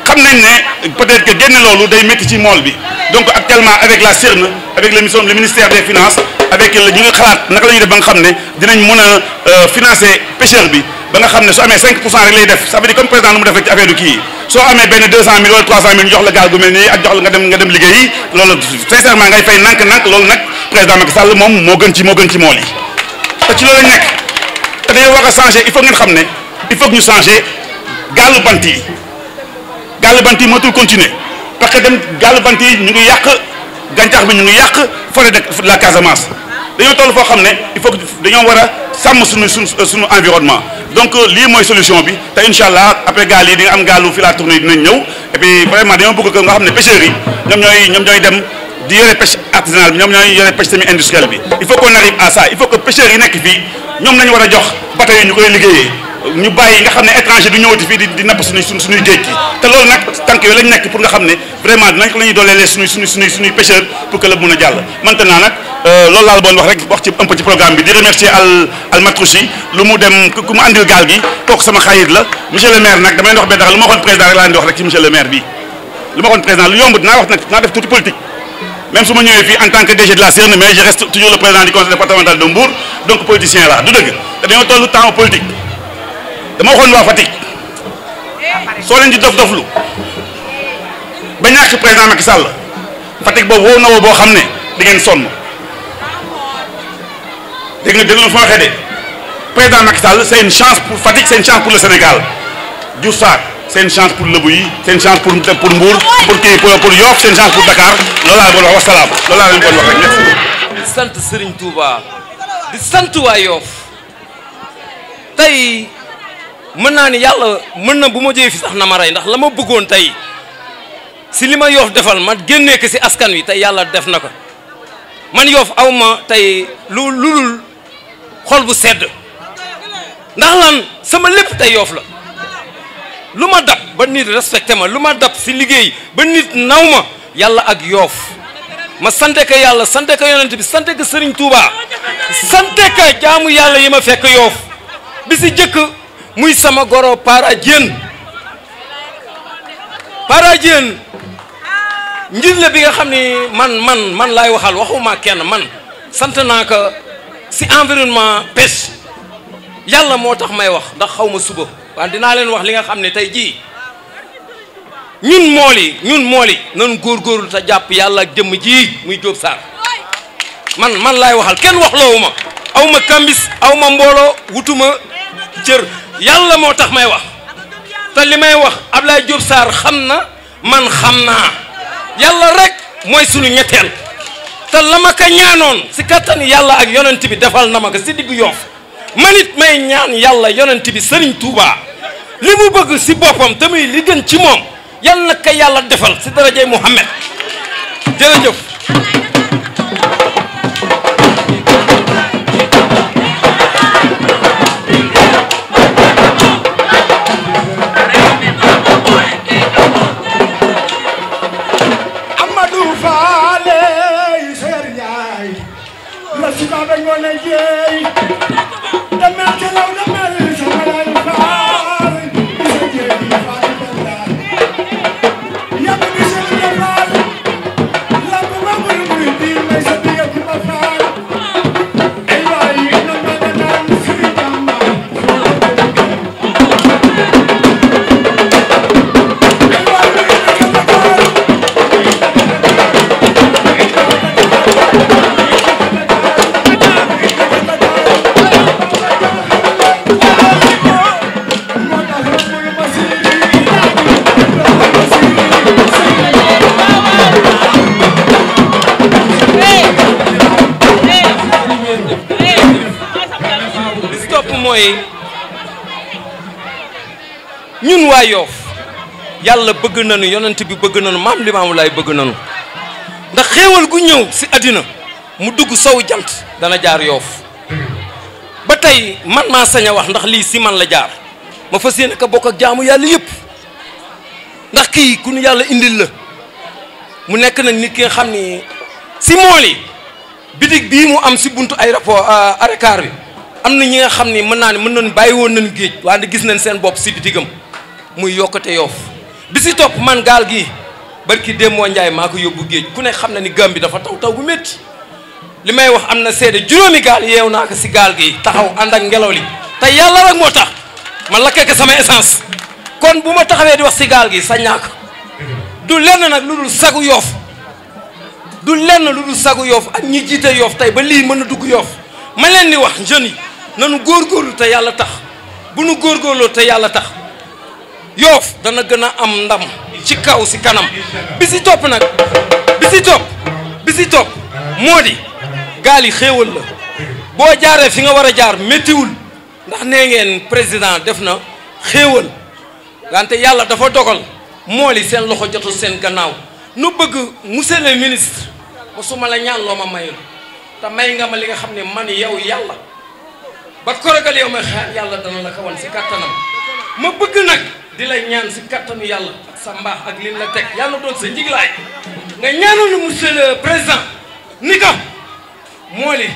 Speaker 4: xam nañ ne peut-être que génne loolu day métti ci mool bi donc actuellement avec la CERN avec le ministère des finances avec ñu ngi xalaat naka la ñuy def ba nga xam ne dinañ mën a financer pêcheur bi ba nga xam ne su amee 5% rek lay def ça veut dire comme président nu mu def rek ci affaire du kii soo amee benn 200 000 wala 300 000 ñu jox la gaal gu mel nii ak jox la nga dem liggéeyi loolu sincèrement ngay fay nànk loolu nag président Macky Sall moom moo gën ci mool yi te ci loolu lañ nekk te dañoo war a changer il faut ngeen xam ne il faut que ñu changer gaalu bant yi mootul continuer parce que dem gaalu bant yi ñu ngi yàq gàncax bi ñu ngi yàq forêt de la Casamance dañoo toll foo xam ne il faut que dañoo war a sàmm suñu environnement donc lii mooy solution bi te incha allah après gaal yi di nga am gaalu fi la tournée dinañ ñëw et puis vraiment dañoo bëgg que nga xam ne pêcheurs yi ñoom ñooy dem di yore pêche artisanale bi ñoom ñooy yore pêche semi industrielle bi il faut qu'on arrive à ça il faut que pêcheurs yi nekk fii ñoom lañu war a jox bateau yi ñu koy liggéeyee ñu bàyyi nga xam ne étranger du ñëwati fii di napp suñuy géej gi te loolu nag tànk yooyu lañ nekk pour nga xam ne vraiment dinañ ko la ñuy dooleelee suñuy pêcheurs pour que la mën a jàll maintenant nag loolu laa la boon wax ci un peu ci programme bi di remercier al Matrouchi lu mu dem ku mu andil gaal gi kooku sama xarit la monsieur le maire nag dama leen wax benn lu ma waxoon président rek laa leen di wax rek ci monsieur le maire bii lu ma waxoon président lu yomb dinaa wax nag dinaa def tuuti politique même su ma ñëwee fii en tant que DG de la CERN mais je reste toujours le président du conseil départemental de Mbour donc politicien la du dëgg te dañoo tollu temps politique dama waxoon waa Fatick soo leen di dof-doflu ba ñàkk président Macky Sall Fatick boobu woo na woo boo xam ne di ngeen sonn dégg nga fa waxee de président Macky Sall c'est une chance pour Fatick c'est une chance pour le Sénégal Diouf Sarr c'est une chance pour Lebu yi c'est une chance pour Mbour pour Yoff c'est une chance pour Dakar loolu laa leen wax wasalaam loolu laa leen koy wax rek merci.
Speaker 5: di sant Serigne Touba di sant waa Yoff tey mën naa ni yàlla mën na bu ma jógee fi sax na ma rey ndax la ma bëggoon tey si li ma Yoff defal ma génnee ko si askan wi tey yàlla def na ko man Yoff aw ma tey lu lul xol bu sedd ndax lan sama lépp tey Yoff la lu ma dab ba nit respecté ma lu ma dab si liggéey ba nit naw ma yàlla ak Yoff ma sante ko yàlla sante ko yonent bi sante ko Serigne Touba sante ko jaamu yàlla yi ma fekk Yoff bi si jëkk muy sama goro Para Diène njiit la bi nga xam ni man laay waxal waxuma kenn man sant naa ko si environnement pêche yàlla moo tax may wax ndax xaw ma suba waaye dinaa leen wax li nga xam ne tey jii ñun mool yi nanu góorgóorlu te jàpp yàlla ak jëmm ji muy Diop Sarr man laay waxal kenn wax loowu ma aw ma kambis aw ma mbooloo wutuma cër yàlla moo tax may wax te li may wax Ablaye Diop Sarr xam na man xam naa yàlla rek mooy sunu ñetteel te la ma ko ñaanoon si kattani yàlla ak yonent bi defal na ma ko si diggu Yoff man it may ñaan yàlla yonent bi Serigne Touba li mu bëgg si boppam te muy li gën ci moom yal na ko yàlla defal si darajay Muhammad jërëjëf.
Speaker 6: Yàlla
Speaker 5: ñun waa Yoff yàlla bëgg nañu yonent bi bëgg nañu maam Limaamu Laay bëgg nañu ndax xéewal gu ñëw si àddina mu dugg sow jant dana jaar Yoff ba tey man maa sañ a wax ndax lii si man la jaar ma fas yéene ka bokk ak jaamu yàlla yëpp ndax kii ku ñu yàlla indil la mu nekk nag nit ki nga xam ni si mool yi bitig bii mu am si buntu aéroport arekaar bi am na ñi nga xam ni mën naa ne mën nañu bàyyi woon nañu géej wante gis nañ seen bopp si bitigam muy yokkate Yoff bi si topp man gaal gi barki Demba Ndiaye maa ko yóbbu géej ku ne xam na ni Gàmbi dafa taw bu métti li may wax am na seede juróomi gaal yeew naa ko si gaal gi taxaw ànd ak ngelaw li te yàlla rek moo tax ma lakkee ko sama essence kon bu ma taxawee di wax si gaal gi sañ naa ko du lenn nag lu dul sagu Yoff du lenn lu dul sagu Yoff ak ñi jiite Yoff tey ba lii mën a dugg Yoff ma leen di wax jeunes yi nanu góorgóorlu te yàlla tax bu nu góorgóorloo te yàlla tax Yoff dana gën a am ndam ci kaw si kanam bi si topp nag bi si topp moo di gaal yi xéewal la boo jaaree fi nga war a jaar méttiwul ndax nee ngeen président def na xéewal wante yàlla dafa dogal mool yi seen loxo jotul seen gannaaw nu bëgg monsieur le ministre mosuma la ñaan loo ma mayul te may nga ma li nga xam ne man yow yàlla ba korogal yow ma xaar yàlla dana la ko wan si kattanam ma bëgg nag di la ñaan si kattanu yàlla ak sa mbaax ak li la teg yàlla doon sa njiglaay nga ñaanal nu monsieur le président ni ko mool yi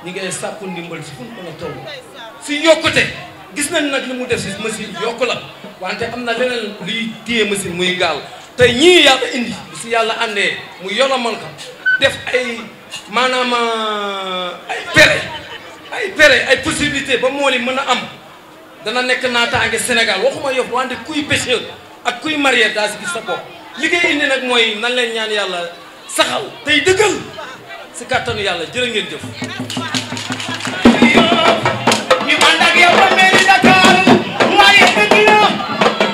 Speaker 5: ñi ngay sàkku ndimbal si fu ñu mën a toll si yokkute gis nañ nag li mu def si machine yokku la wante am na leneen luy téye machine muy gaal te ñii yàlla indi si yàlla àndee mu yolomal ko def ay maanaam ay possibilité ba mool yi mën a am dana nekk naataange Sénégal waxuma Yoff wante kuy pêcheur ak kuy mareyeur daa si gis sa bopp li ngay indi nag mooy nan leen ñaan yàlla saxal tey dëggal si kàttanu yàlla jërë ngeen jëf.
Speaker 6: ñu ànd ak yow ba mel ni Dakar waaye dëgg la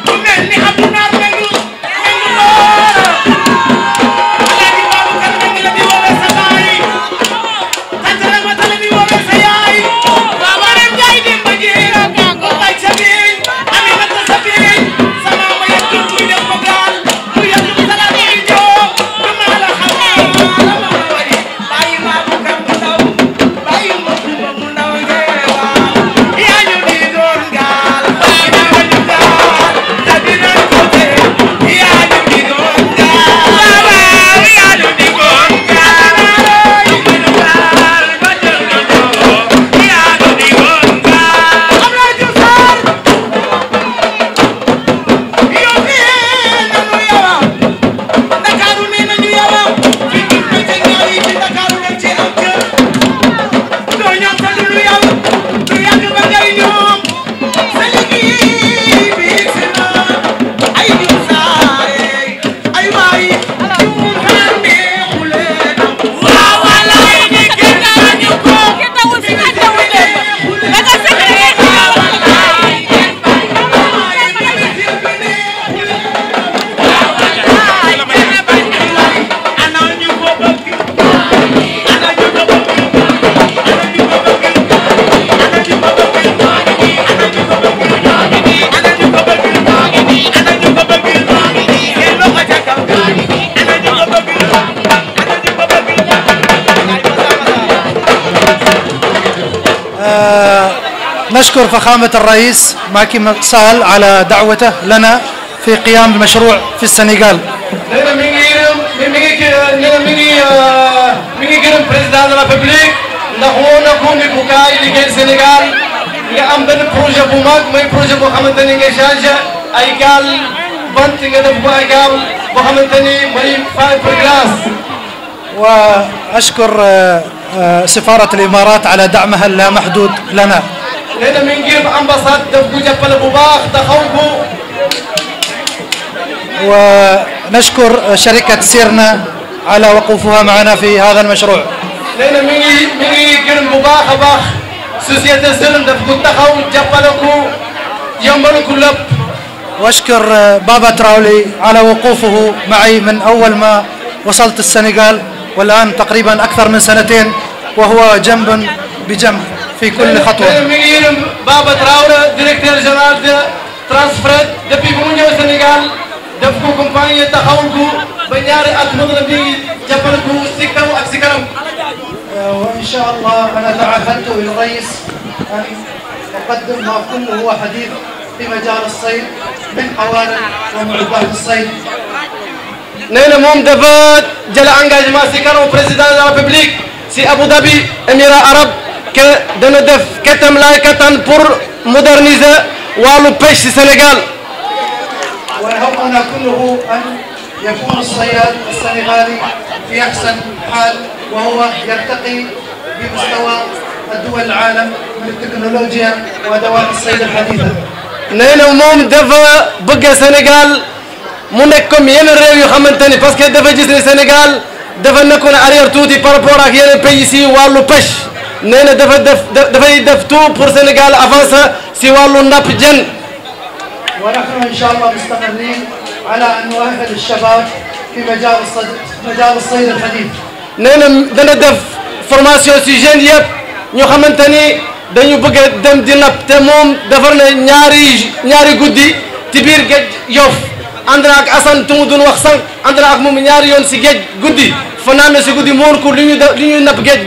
Speaker 6: ku mel ni Abdoulaye Mbengue Alaaji Babacar Mbengue la di woowee sa baay Tante Ramata la di woowee sa yaay Marème Ndiaye Demba Dieng ko bay sa biir Aminata sa biir sama ma yëg kuy def ko gaal mu yëg salaam yi joo du ma la xam la ma wari bàyyi Babacar mu ndaw bàyyi ma Kumba mu ndaw yaa ñu di doon gaal yaa ñu gaal te dinañ ko tee yaa ñu di doon gaal yaa ñu di doon gaal ñu gaal ba jël na ko yaa ñu di doon gaal Abdoulaye Diouf Sarr yow nee nañu yow Ndakaaru nee nañu yow fi ñu nekk ñaar yi ci Ndakaaru dañ ci am kër doo ñoom sa du lu yow du yàgg ba ngay ñoom sa liggéey bi si na ay Diouf Sarr ay waay Diouf Sarr neexulee na waaw walaay ni kenn ñu ko ana ñu ko bëgg ana ñu ko bëgg ana ñu ko bëgg ana ñu ko bëgg ana ñu ko bëgg ana ñu ko bëgg seen loxo ca kaw ana ñu ko bëgg ana ñu ko bëgg
Speaker 7: نشكر فخامة الرئيس ماكي سال على دعوته لنا في قيام بمشروع في السنغال.
Speaker 6: nee na mi ngi gërëm président de la République ndax woo na ko ni ku kaay liggéey Sénégal nga am benn projet bu mag mooy projet boo xamante ni nga changé ay gaal bant nga def ko ay gaal boo xamante ni mooy fiberglass.
Speaker 7: وأشكر سفارة الإمارات على دعمها اللامحدود لنا.
Speaker 6: nee na mi ngi gërëm ambassade daf ko jàppale bu baax taxaw ko.
Speaker 7: ونشكر شركة سيرنا على وقوفها معنا في هذا المشروع.
Speaker 6: nee na mi ngi gërëm bu baax a baax société Sirna daf ko taxaw jàppale ko yombal ko lépp.
Speaker 7: وأشكر بابا تراولي على وقوفه معي من أول ما وصلت السنغال والآن تقريبا أكثر من سنتين وهو جنب بجنب في كل خطوة.
Speaker 6: mi ngi gërëm Baba Traoré directeur général de Transfert depuis
Speaker 8: daf ko accompagné taxawul ko ba ñaari at mën na mi jàppale ko si kaw ak si kanam.
Speaker 7: وإن شاء الله أنا تعهدت للرئيس أن أقدم ما كله هو حديث في مجال الصيد من قوانين ومعدات الصيد.
Speaker 8: nee na moom dafa jël engagement si kanam président de la République si Abu Dhabi Émirats arabes que dana def kettam laay kattan pour moderniser wàllu pêche si Sénégal.
Speaker 7: ويهمنا كله أن يكون الصياد السنغالي في أحسن حال وهو يرتقي بمستوى الدول العالم من التكنولوجيا وأدوات الصيد الحديثة.
Speaker 8: nee na moom dafa bëgg Sénégal mu nekk comme yeneen réew yu xamante ni parce que dafa gis ne Sénégal dafa nekkoon arrière tuuti par rapport ak yeneen pays si wàllu pêche nee na dafay def tout pour Sénégal avancer si wàllu napp jën.
Speaker 7: ونحن إن شاء الله مستمرين على أن نؤهل الشباب في مجال الصيد الحديث.
Speaker 8: nee na dana def formation si jeunes yëpp ñu xamante ni dañu bëgg a dem di napp te moom defar na ñaari guddi ci biir géej Yoff ànd na ak Assane tu mu doon wax sànq ànd na ak moom ñaari yoon si géej guddi fanaan na si guddi mu woon ko li ñuy napp géej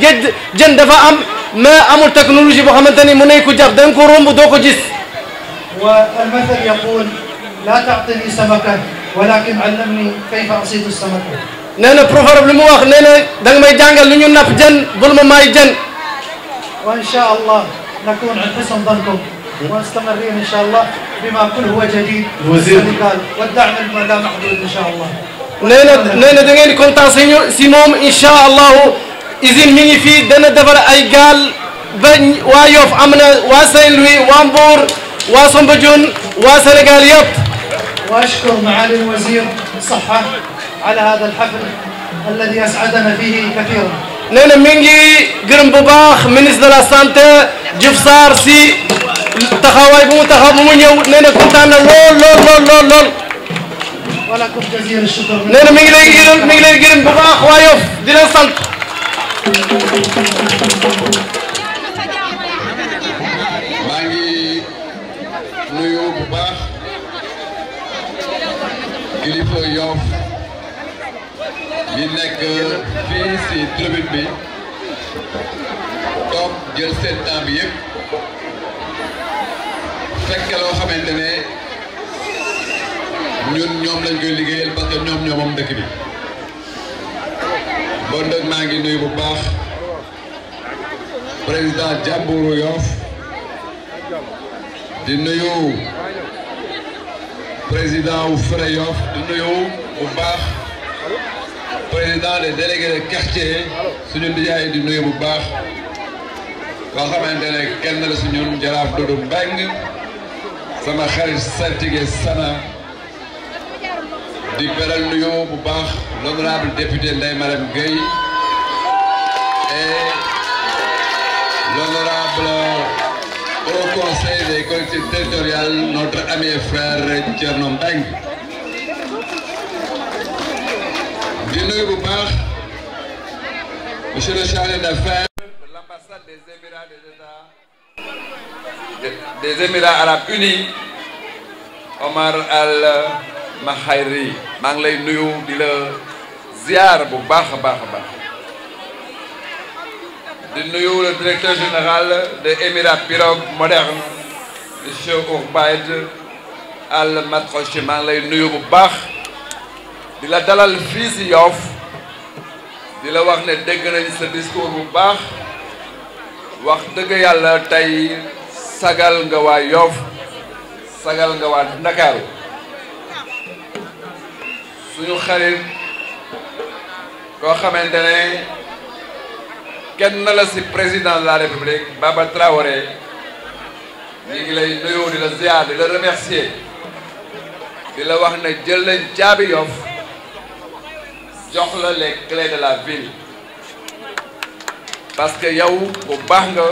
Speaker 8: jën dafa am mais amul technologie boo xamante ni mën nañ ko jàpp da nga ko romb doo ko gis.
Speaker 7: والمثل يقول لا تعطني سمكة ولكن علمني كيف أصيد السمكة.
Speaker 8: nee na proverbe li mu wax nee na da nga may jàngal lu ñu napp jën bul ma may jën.
Speaker 7: وإن شاء الله نكون عند حسن ظنكم ومستمرين إن شاء الله بما كل هو جديد في السنغال والدعم لا محدود إن شاء الله.
Speaker 8: nee na da ngeen di kontaan si moom incha allahu usine mi ngi fii dana defar ay gaal ba waa Yoff am na waa Saint-Louis waa Mbour waa Soumbédioune waa Sénégal yëpp.
Speaker 7: وأشكر معالي الوزير الصحة على هذا الحفل الذي أسعدنا فيه كثيرا.
Speaker 8: nee na mi ngi gërëm bu baax ministre de la santé Diouf Sarr si taxawaay bu mu taxaw bu mu ñëw nee na kontaan na lool.
Speaker 7: ولكم جزيل الشكر.
Speaker 8: nee na mi ngi lay gërëm bu baax waa Yoff di leen sant.
Speaker 9: maa ngi nuyu bu baax kilifa Yoff yi nekk fii si tribune bi toog jël seen temps bi yëpp fekk loo xamante ne ñun ñoom lañ koy liggéeyal parce que ñoom moom dëkk bi bon nag maa ngi nuyu bu baax président Jàmburu Yoff di nuyu président wu Fere Yoff di nuyu bu baax président des délégués de quartier suñu ndijaay di nuyu bu baax koo xamante ne kenn la suñu jaraaf Doudou Mbengue sama xarit saltige Sana di beral nuyu bu baax l'honorable député Ndeye Marème Gueye et l'honorable au conseil des collectivités territoriales notre ami et frère Thierno Mbengue di nuyu bu baax monsieur le chargé d'affaires de l'ambassade des Émirats arabes unis Omar Al Mahayri maa ngi lay nuyu di la ziar bu baax a baax di nuyu le directeur général de Émirats Pirogue Moderne monsieur Ourbaïd Al Matrochi maa ngi lay nuyu bu baax di la dalal fii si Yoff di la wax ne dégg nañ sa discours bu baax wax dëgg yàlla tey sagal nga waa Yoff sagal nga waa Ndakaaru suñu xarit koo xamante ne kenn la si président de la République Baba Traoré ñu ngi lay nuyu di la ziar di la remercier di la wax ne jël nañ caabi Yoff jox la les clés de la ville parce que yow bu baax nga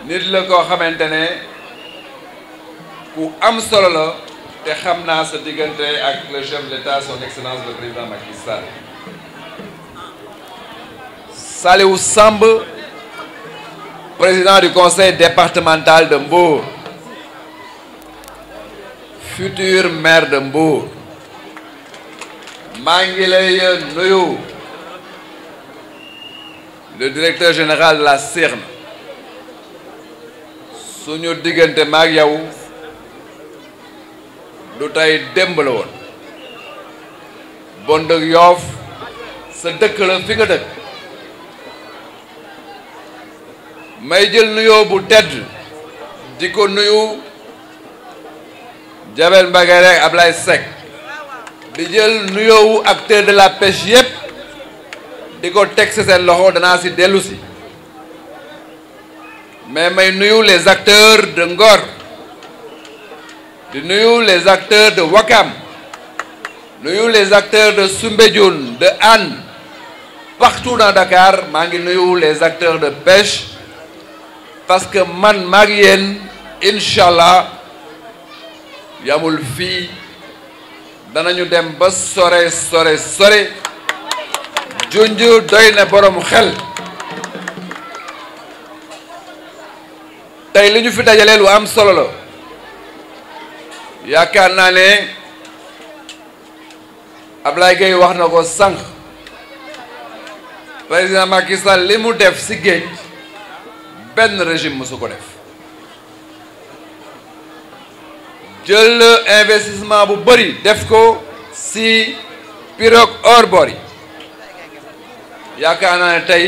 Speaker 9: nit la koo xamante ne ku am solo la te xam naa sa diggante ak le chef de l'État son excellence le président Macky Sall. Saliou Samb président du conseil départemental de Mbour futur maire de Mbour maa ngi lay nuyu le directeur général de la CIRN suñu diggante maag yow du tey démb la woon bon dëgg Yoff sa dëkk la fi nga dëkk may jël nuyoo bu tedd di ko nuyu Jabel Mbagare ak Ablaye Seck di jël nuyoowu acteur de la pêche yépp di ko teg ci seen loxo danaa ci dellu si mais may nuyu les acteurs de Ngor di nuyu les acteurs de Wakam nuyu les acteurs de Soumbédioune de Hann partout dans Dakar maa ngi nuyu les acteurs de pêche parce que man maa ngi yéen inchallah yamul fii danañu dem ba sore junj doy na borom xel tey li ñu fi dajalee lu am solo la yaakaar naa ne Ablaye Gueye wax na ko sànq président Macky Sall li mu def ci géej benn régime mësu ko def jël investissement bu bëri def ko ci pirogue hors bord yi yaakaar naa ne tey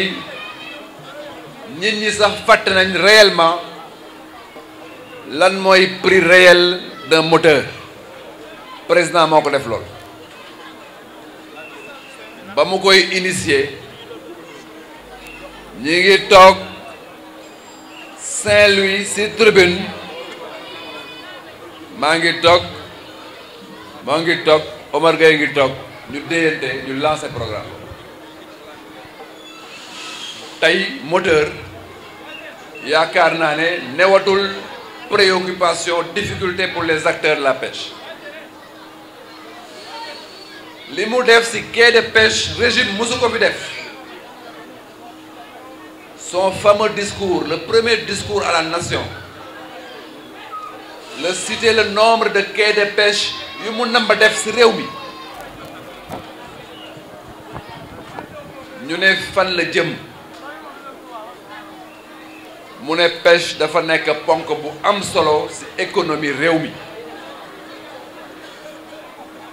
Speaker 9: nit ñi sax fàtte nañ réellement lan mooy prix réel d'un moteur président moo ko def lool ba mu koy initier ñi ngi toog Saint-Louis ci tribune maa ngi toog Omar Gueye ngi toog ñu déyante ñu lancer programme tey moteur yaakaar naa ne newatul préoccupation difficulté pour les acteurs de la pêche li mu def ci quai de pêche régime musu ko fi def son fameux discours le premier discours à la nation le citer le nombre de quais de pêche yu mu namba def ci réew mi ñu ne fan la jëm mu ne pêche dafa nekk ponk bu am solo ci économie réew mi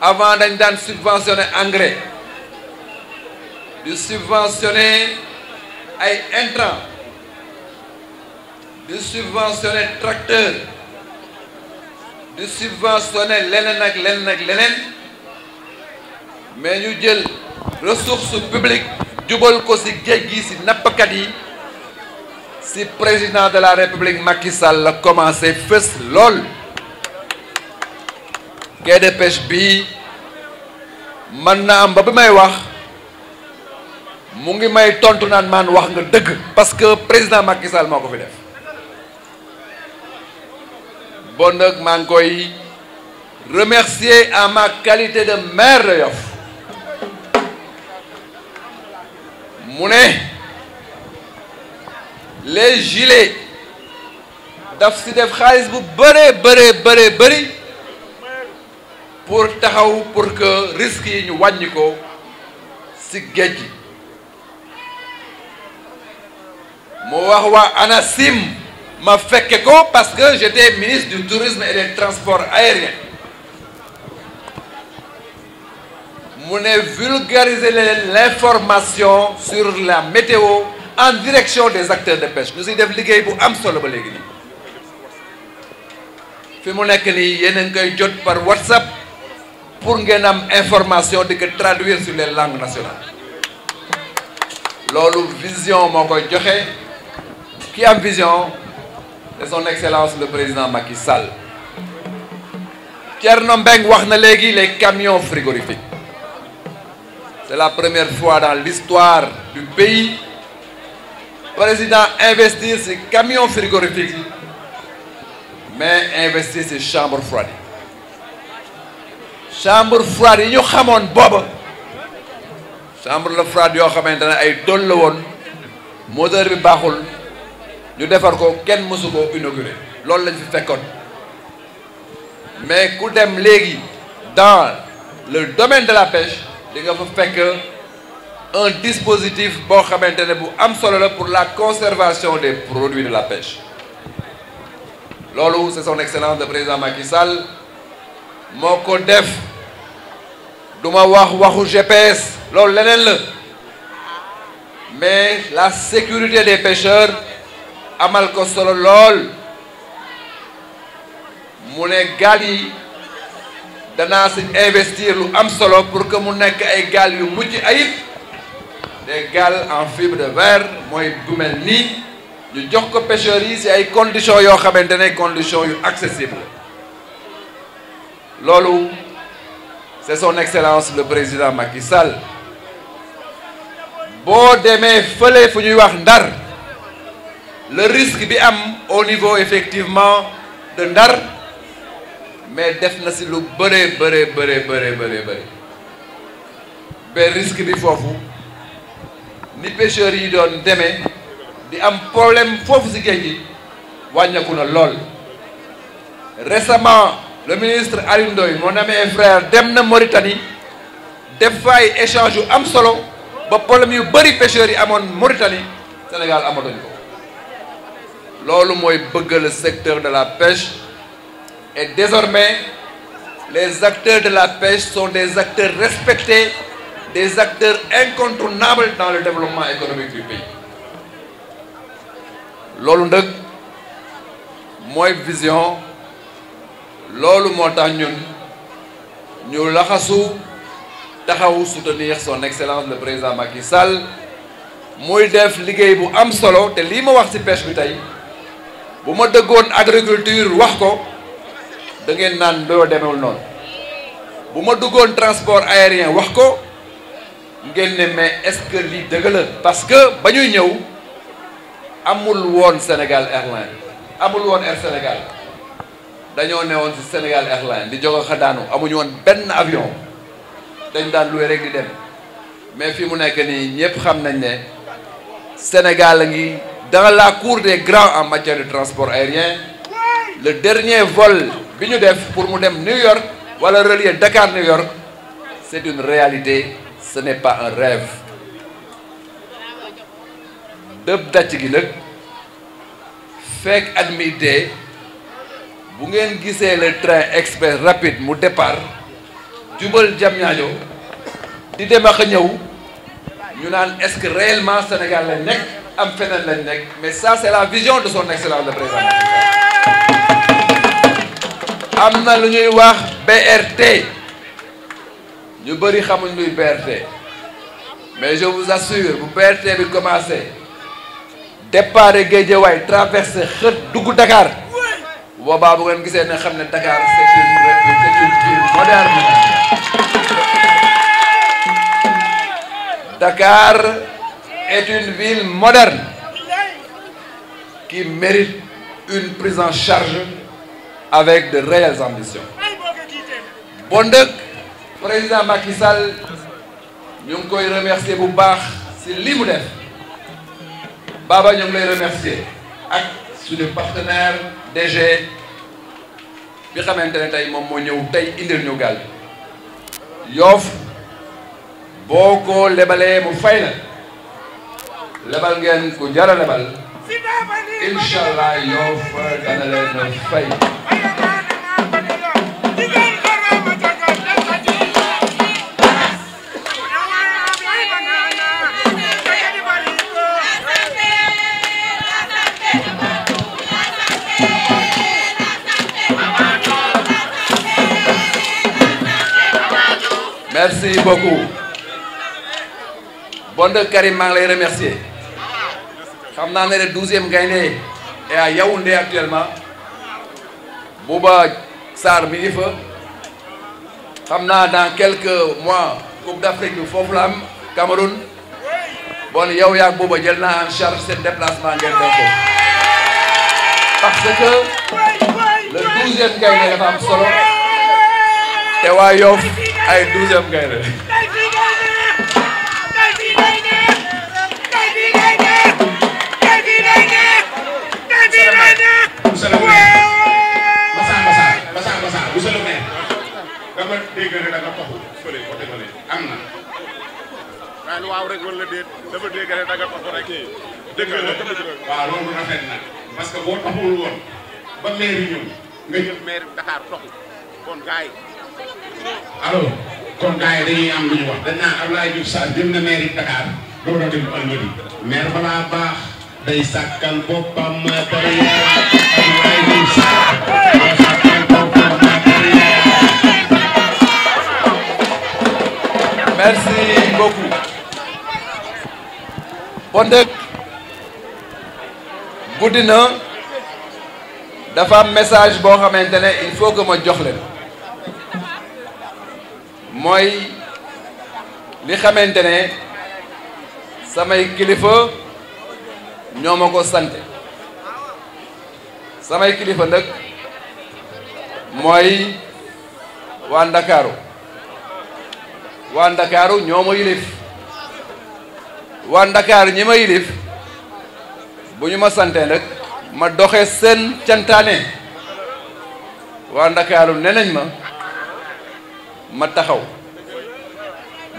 Speaker 9: avant dañ daan subventionner engrais di subventionner ay intrants di subventionner tracteur di subventionner leneen ak leneen mais ñu jël ressource publique jubal ko ci géej gi ci nappkat yi ci président de la république Macky Sall la commencé fës lool quai de pêche bi man na am ba bi may wax mu ngi may tontu naan man wax nga dëgg parce que président Macky Sall moo ko fi def bon nag maa ngi koy remercier en ma qualité de maire de Yoff mu ne les gilets daf si def xaalis bu bëri pour taxaw pour que risques yi ñu wàññi ko ci géej gi mu wax waa ANACIM ma fekke ko parce que j'étais ministre du tourisme et des transports aériens mu ne vulgariser l'information sur la météo en direction des acteurs de pêche ñu siy def liggéey bu am solo ba léegi nii fi mu nekk nii yéen a ngi koy jot par WhatsApp pour ngeen am information di ko traduire sur les langues nationales loolu vision moo koy joxe ki am vision de son excellence le président Macky Sall Thierno Mbeng wax na léegi les camions frigorifiques c'est la première fois dans l'histoire du pays président investir ci camion frigorifique mais investir ci chambre froide yi ñu xamoon booba chambre la froide yoo xamante ne ay tool la woon moteur bi baaxul ñu defar ko kenn mësu ko inauguré loolu lañ fi fekkoon mais ku dem léegi dans le domaine de la pêche di nga fa fekk un dispositif boo xamante ne bu am solo la pour la conservation des produits de la pêche loolu c'est son excellence le président Macky Sall moo ko def duma wax waxu GPS loolu leneen la mais la sécurité des pêcheurs amal ko solo lool mu ne gaal yi danaa si investir lu am solo pour que mu nekk ay gaal yu mucc ayib des gaal en fibre de verre mooy bu mel nii ñu jox ko pêcheurs yi si ay conditions yoo xamante ne conditions yu accessibles loolu c'est son excellence le président Macky Sall boo demee fële fu ñuy wax Ndar le risque bi am au niveau effectivement de Ndar mais def na si lu bëree bëri ba risque bi foofu ni pêcheurs yi doon demee di am problème foofu si géej gi wàññeeku na lool récemment le ministre Alioune Ndoye mon ami et frère dem na Mauritanie def fa ay échange yu am solo ba problème yu bëri pêcheurs yi amoon Mauritanie Sénégal amatuñ ko loolu mooy bëgg le secteur de la pêche et désormais les acteurs de la pêche sont des acteurs respectés des acteurs incontournables dans le développement économique du pays loolu nag mooy vision loolu moo tax ñun ñu laxasu taxaw soutenir son excellence le président Macky Sall muy def liggéey bu am solo te lii ma wax ci pêche bi tey bu ma dëggoon agriculture wax ko da ngeen naan doo demewul noonu bu ma duggoon transport aérien wax ko ngeen ne mais est-ce que lii dëgg la parce que ba ñuy ñëw amul woon Sénégal Airlines amul woon Air Sénégal dañoo newoon ci Sénégal Airlines di jóge xadaanu amuñu woon benn avion dañ daan loué rek di dem mais fi mu nekk nii ñëpp xam nañ ne Sénégal a ngi dans la cour des grands en matière de transport aérien le dernier vol bi ñu def pour mu dem New York wala relier Dakar New York c'est une réalité ce n'est pas un rêve dëb dàcc gi nag fekk at mi dee bu ngeen gisee le train express rapide mu départ jubal Diamniadio di dem ak ñëw ñu naan est-ce que réellement Sénégal lañ nekk am feneen lañ nekk mais ça c'est la vision de son excellence le président am na lu ñuy wax BRT ñu bëri xamuñ luy BRT mais je vous assure bu BRT bi commencé départ Guédiawaye traversé xët dugg Dakar boobaa bu ngeen gisee ne xam ne Dakar c'est une ville moderne. Dakar est une ville moderne qui mérite une prise en charge avec de réelles ambitions. Bon dëkk président Macky Sall ñu ngi koy remercier bu baax ci li mu def Baba ñu ngi lay remercier ak suñu partenaire DG bi xamante ne tey moom moo ñëw tey indil ñu gaal bi Yoff boo ko lebalee mu fay la lebal ngeen ku jara lebal inshallah Yoff dana leen fay. Merci beaucoup. Bon de Karim maa ngi lay remercier xam naa ne le 12e gaynde est à Yaoundé actuellement Bouba Sarr mi ngi fa xam naa dans quelques mois Coupe d'Afrique bi foofu la am Cameroun bon yow yaag Bouba jël naa en charge seen déplacement ngeen def ko parce que le 12e gaynde dafa am solo te waa Yoff ay 12e gaynde
Speaker 6: Monsieur le
Speaker 4: dama dégg ne da nga taxu fële côté bële am na.
Speaker 10: waaye waaw rek wala déet dafa dégg ne da nga taxu rek. dëgg la
Speaker 4: waaw loolu rafet na parce que boo taxul woon ba mairie ñëw nga jël
Speaker 10: maire Dakar taxu kon gars yi.
Speaker 4: alors kon gars yi dañuy am lu ñu wax dañ naan Abdoulaye Diouf Sarr jël na mairie Dakar doo doon dem Almadies maire balaa baax day sàkkal boppam matériel Abdoulaye Diouf Sarr day sàkkal boppam matériel.
Speaker 9: Merci beaucoup. Bon dëkk guddi na dafa am message boo xamante ne il faut que ma jox leen mooy li xamante ne samay kilifa ñoo ma ko sant samay kilifa nag mooy waa Ndakaaru waa Ndakaaru ñoo ma yilif waa Ndakaaru ñi ma yilif bu ñu ma santee nag ma doxe seen cantaane waa Ndakaaru ne nañ ma taxaw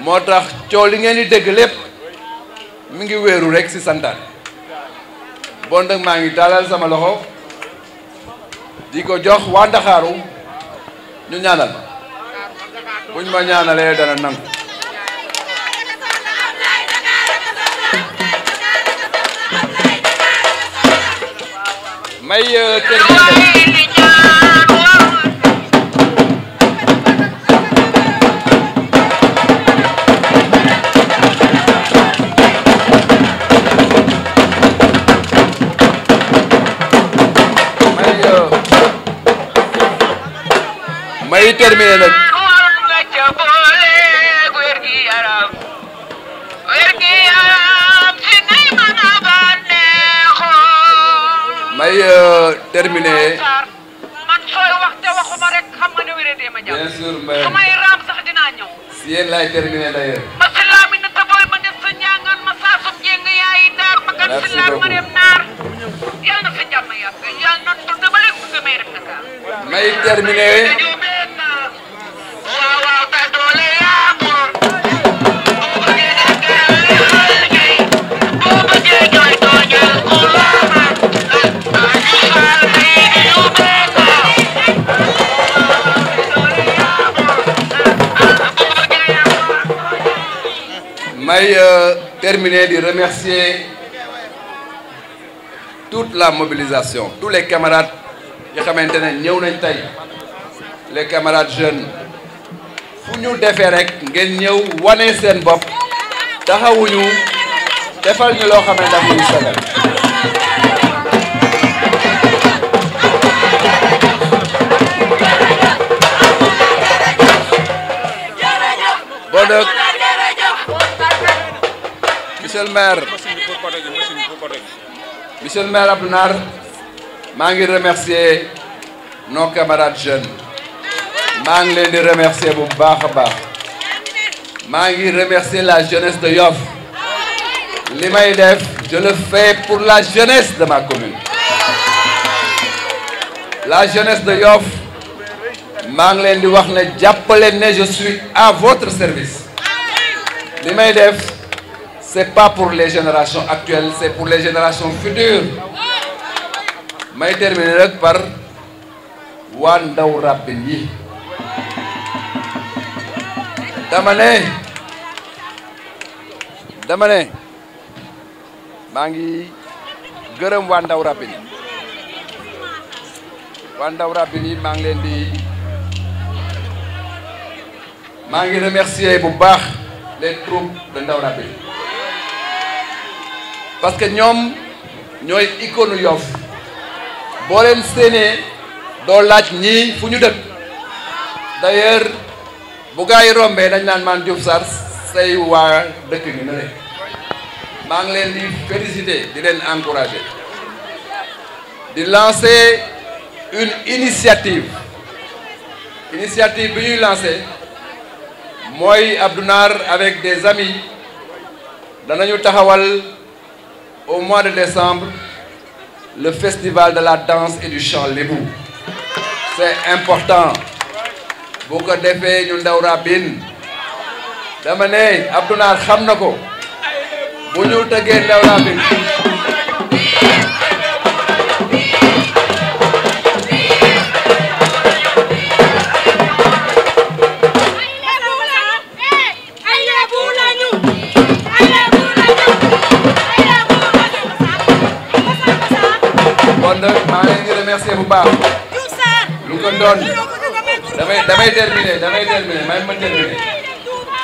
Speaker 9: moo tax coow li ngeen di dégg lépp mi ngi wéeru rek ci santaane bon nag maa ngi taalal sama loxo di ko jox waa Ndakaaru ñu ñaanal ma buñ ma ñaanalee dana nangu may terminer may terminer nag may terminer
Speaker 11: man sooy wax te waxuma rek xam nga ne wéré dee ma jàpp.
Speaker 9: bien sûr mais
Speaker 11: samay raam sax dinaa ñëw.
Speaker 9: si yéen laay terminer d'ailleurs.
Speaker 11: ma si laa mi na taboy ma def sa njàngaan ma saa sum jéng yaayi daar ma gan si laa ma dem naar yal na sa jàmm yàgg yal na tudd ba léegi nga may def Dakar.
Speaker 9: may terminer
Speaker 11: waaw waaw ta doole yaamul boo bëggee jooy tooñal ku laama
Speaker 9: may terminer de remercier toute la mobilisation tous les camarades yi xamante ne ñëw nañ tey les camarades jeunes fu ñu defee rek ngeen ñëw wane seen bopp taxawuñu defal ñu loo xam ne daf ñuy sagal bon donc monsieur le maire Abdou Nar maa ngi remercier nos camarades jeunes maa ngi leen di remercier bu baax a baax maa ngi remercier la jeunesse de Yoff li may def je le fais pour la jeunesse de ma commune la jeunesse de Yoff maa ngi leen di wax ne jàppale ne je suis à votre service li may def c'est pas pour les générations actuelles c'est pour les générations futures may terminer rek par waa ndaw ràbbin yi dama ne maa ngi gërëm waa ndaw ràbbin yi waa ndaw ràbbin yi maa ngi leen di maa ngi remercier bu baax les troupes de ndaw ràbbin parce que ñoom ñooy icône Yoff boo leen séenee doo laaj ñii fu ñu dëkk d'ailleurs bu gaa yi rombee dañ naan man Diouf Sarr say waa dëkk ñu ne maa ngi leen di féliciter di leen encourager di lancer une initiative bi ñuy lancer mooy Abdou Nar avec des amis danañu taxawal au mois de décembre le festival de la danse et du chant lébou c'est important bu ko defee ñu ndaw rabin dama ne Abdou Naar xam na ko bu ñu tëggee ndaw rabin kon maa ngi leen di remercier bu baax lu ko doon damay terminer may ma terminer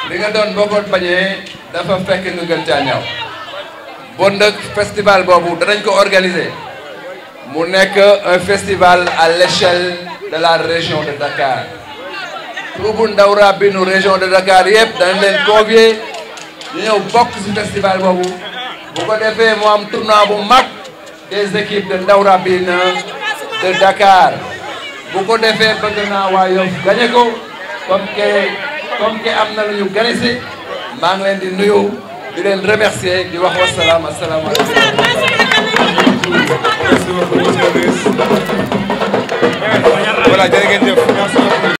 Speaker 9: li nga doon boo ko bañee dafa fekk nga gën caa ñaaw bon nag festival boobu danañ ko organiser mu nekk un festival à l'échelle de la région de Dakar troupe ndaw rabinu région de Dakar yëpp danañ leen convier ñu ñëw bokk ci festival boobu bu ko defee mu am tournoi bu mag des équipes de ndaw rabine de Dakar bu ko defee bëgg naa waa Yoff gagné ko comme que am na lu ñu gagné si maa ngi leen di nuyu di leen remercier di wax wasalaam asalaamaaleykum.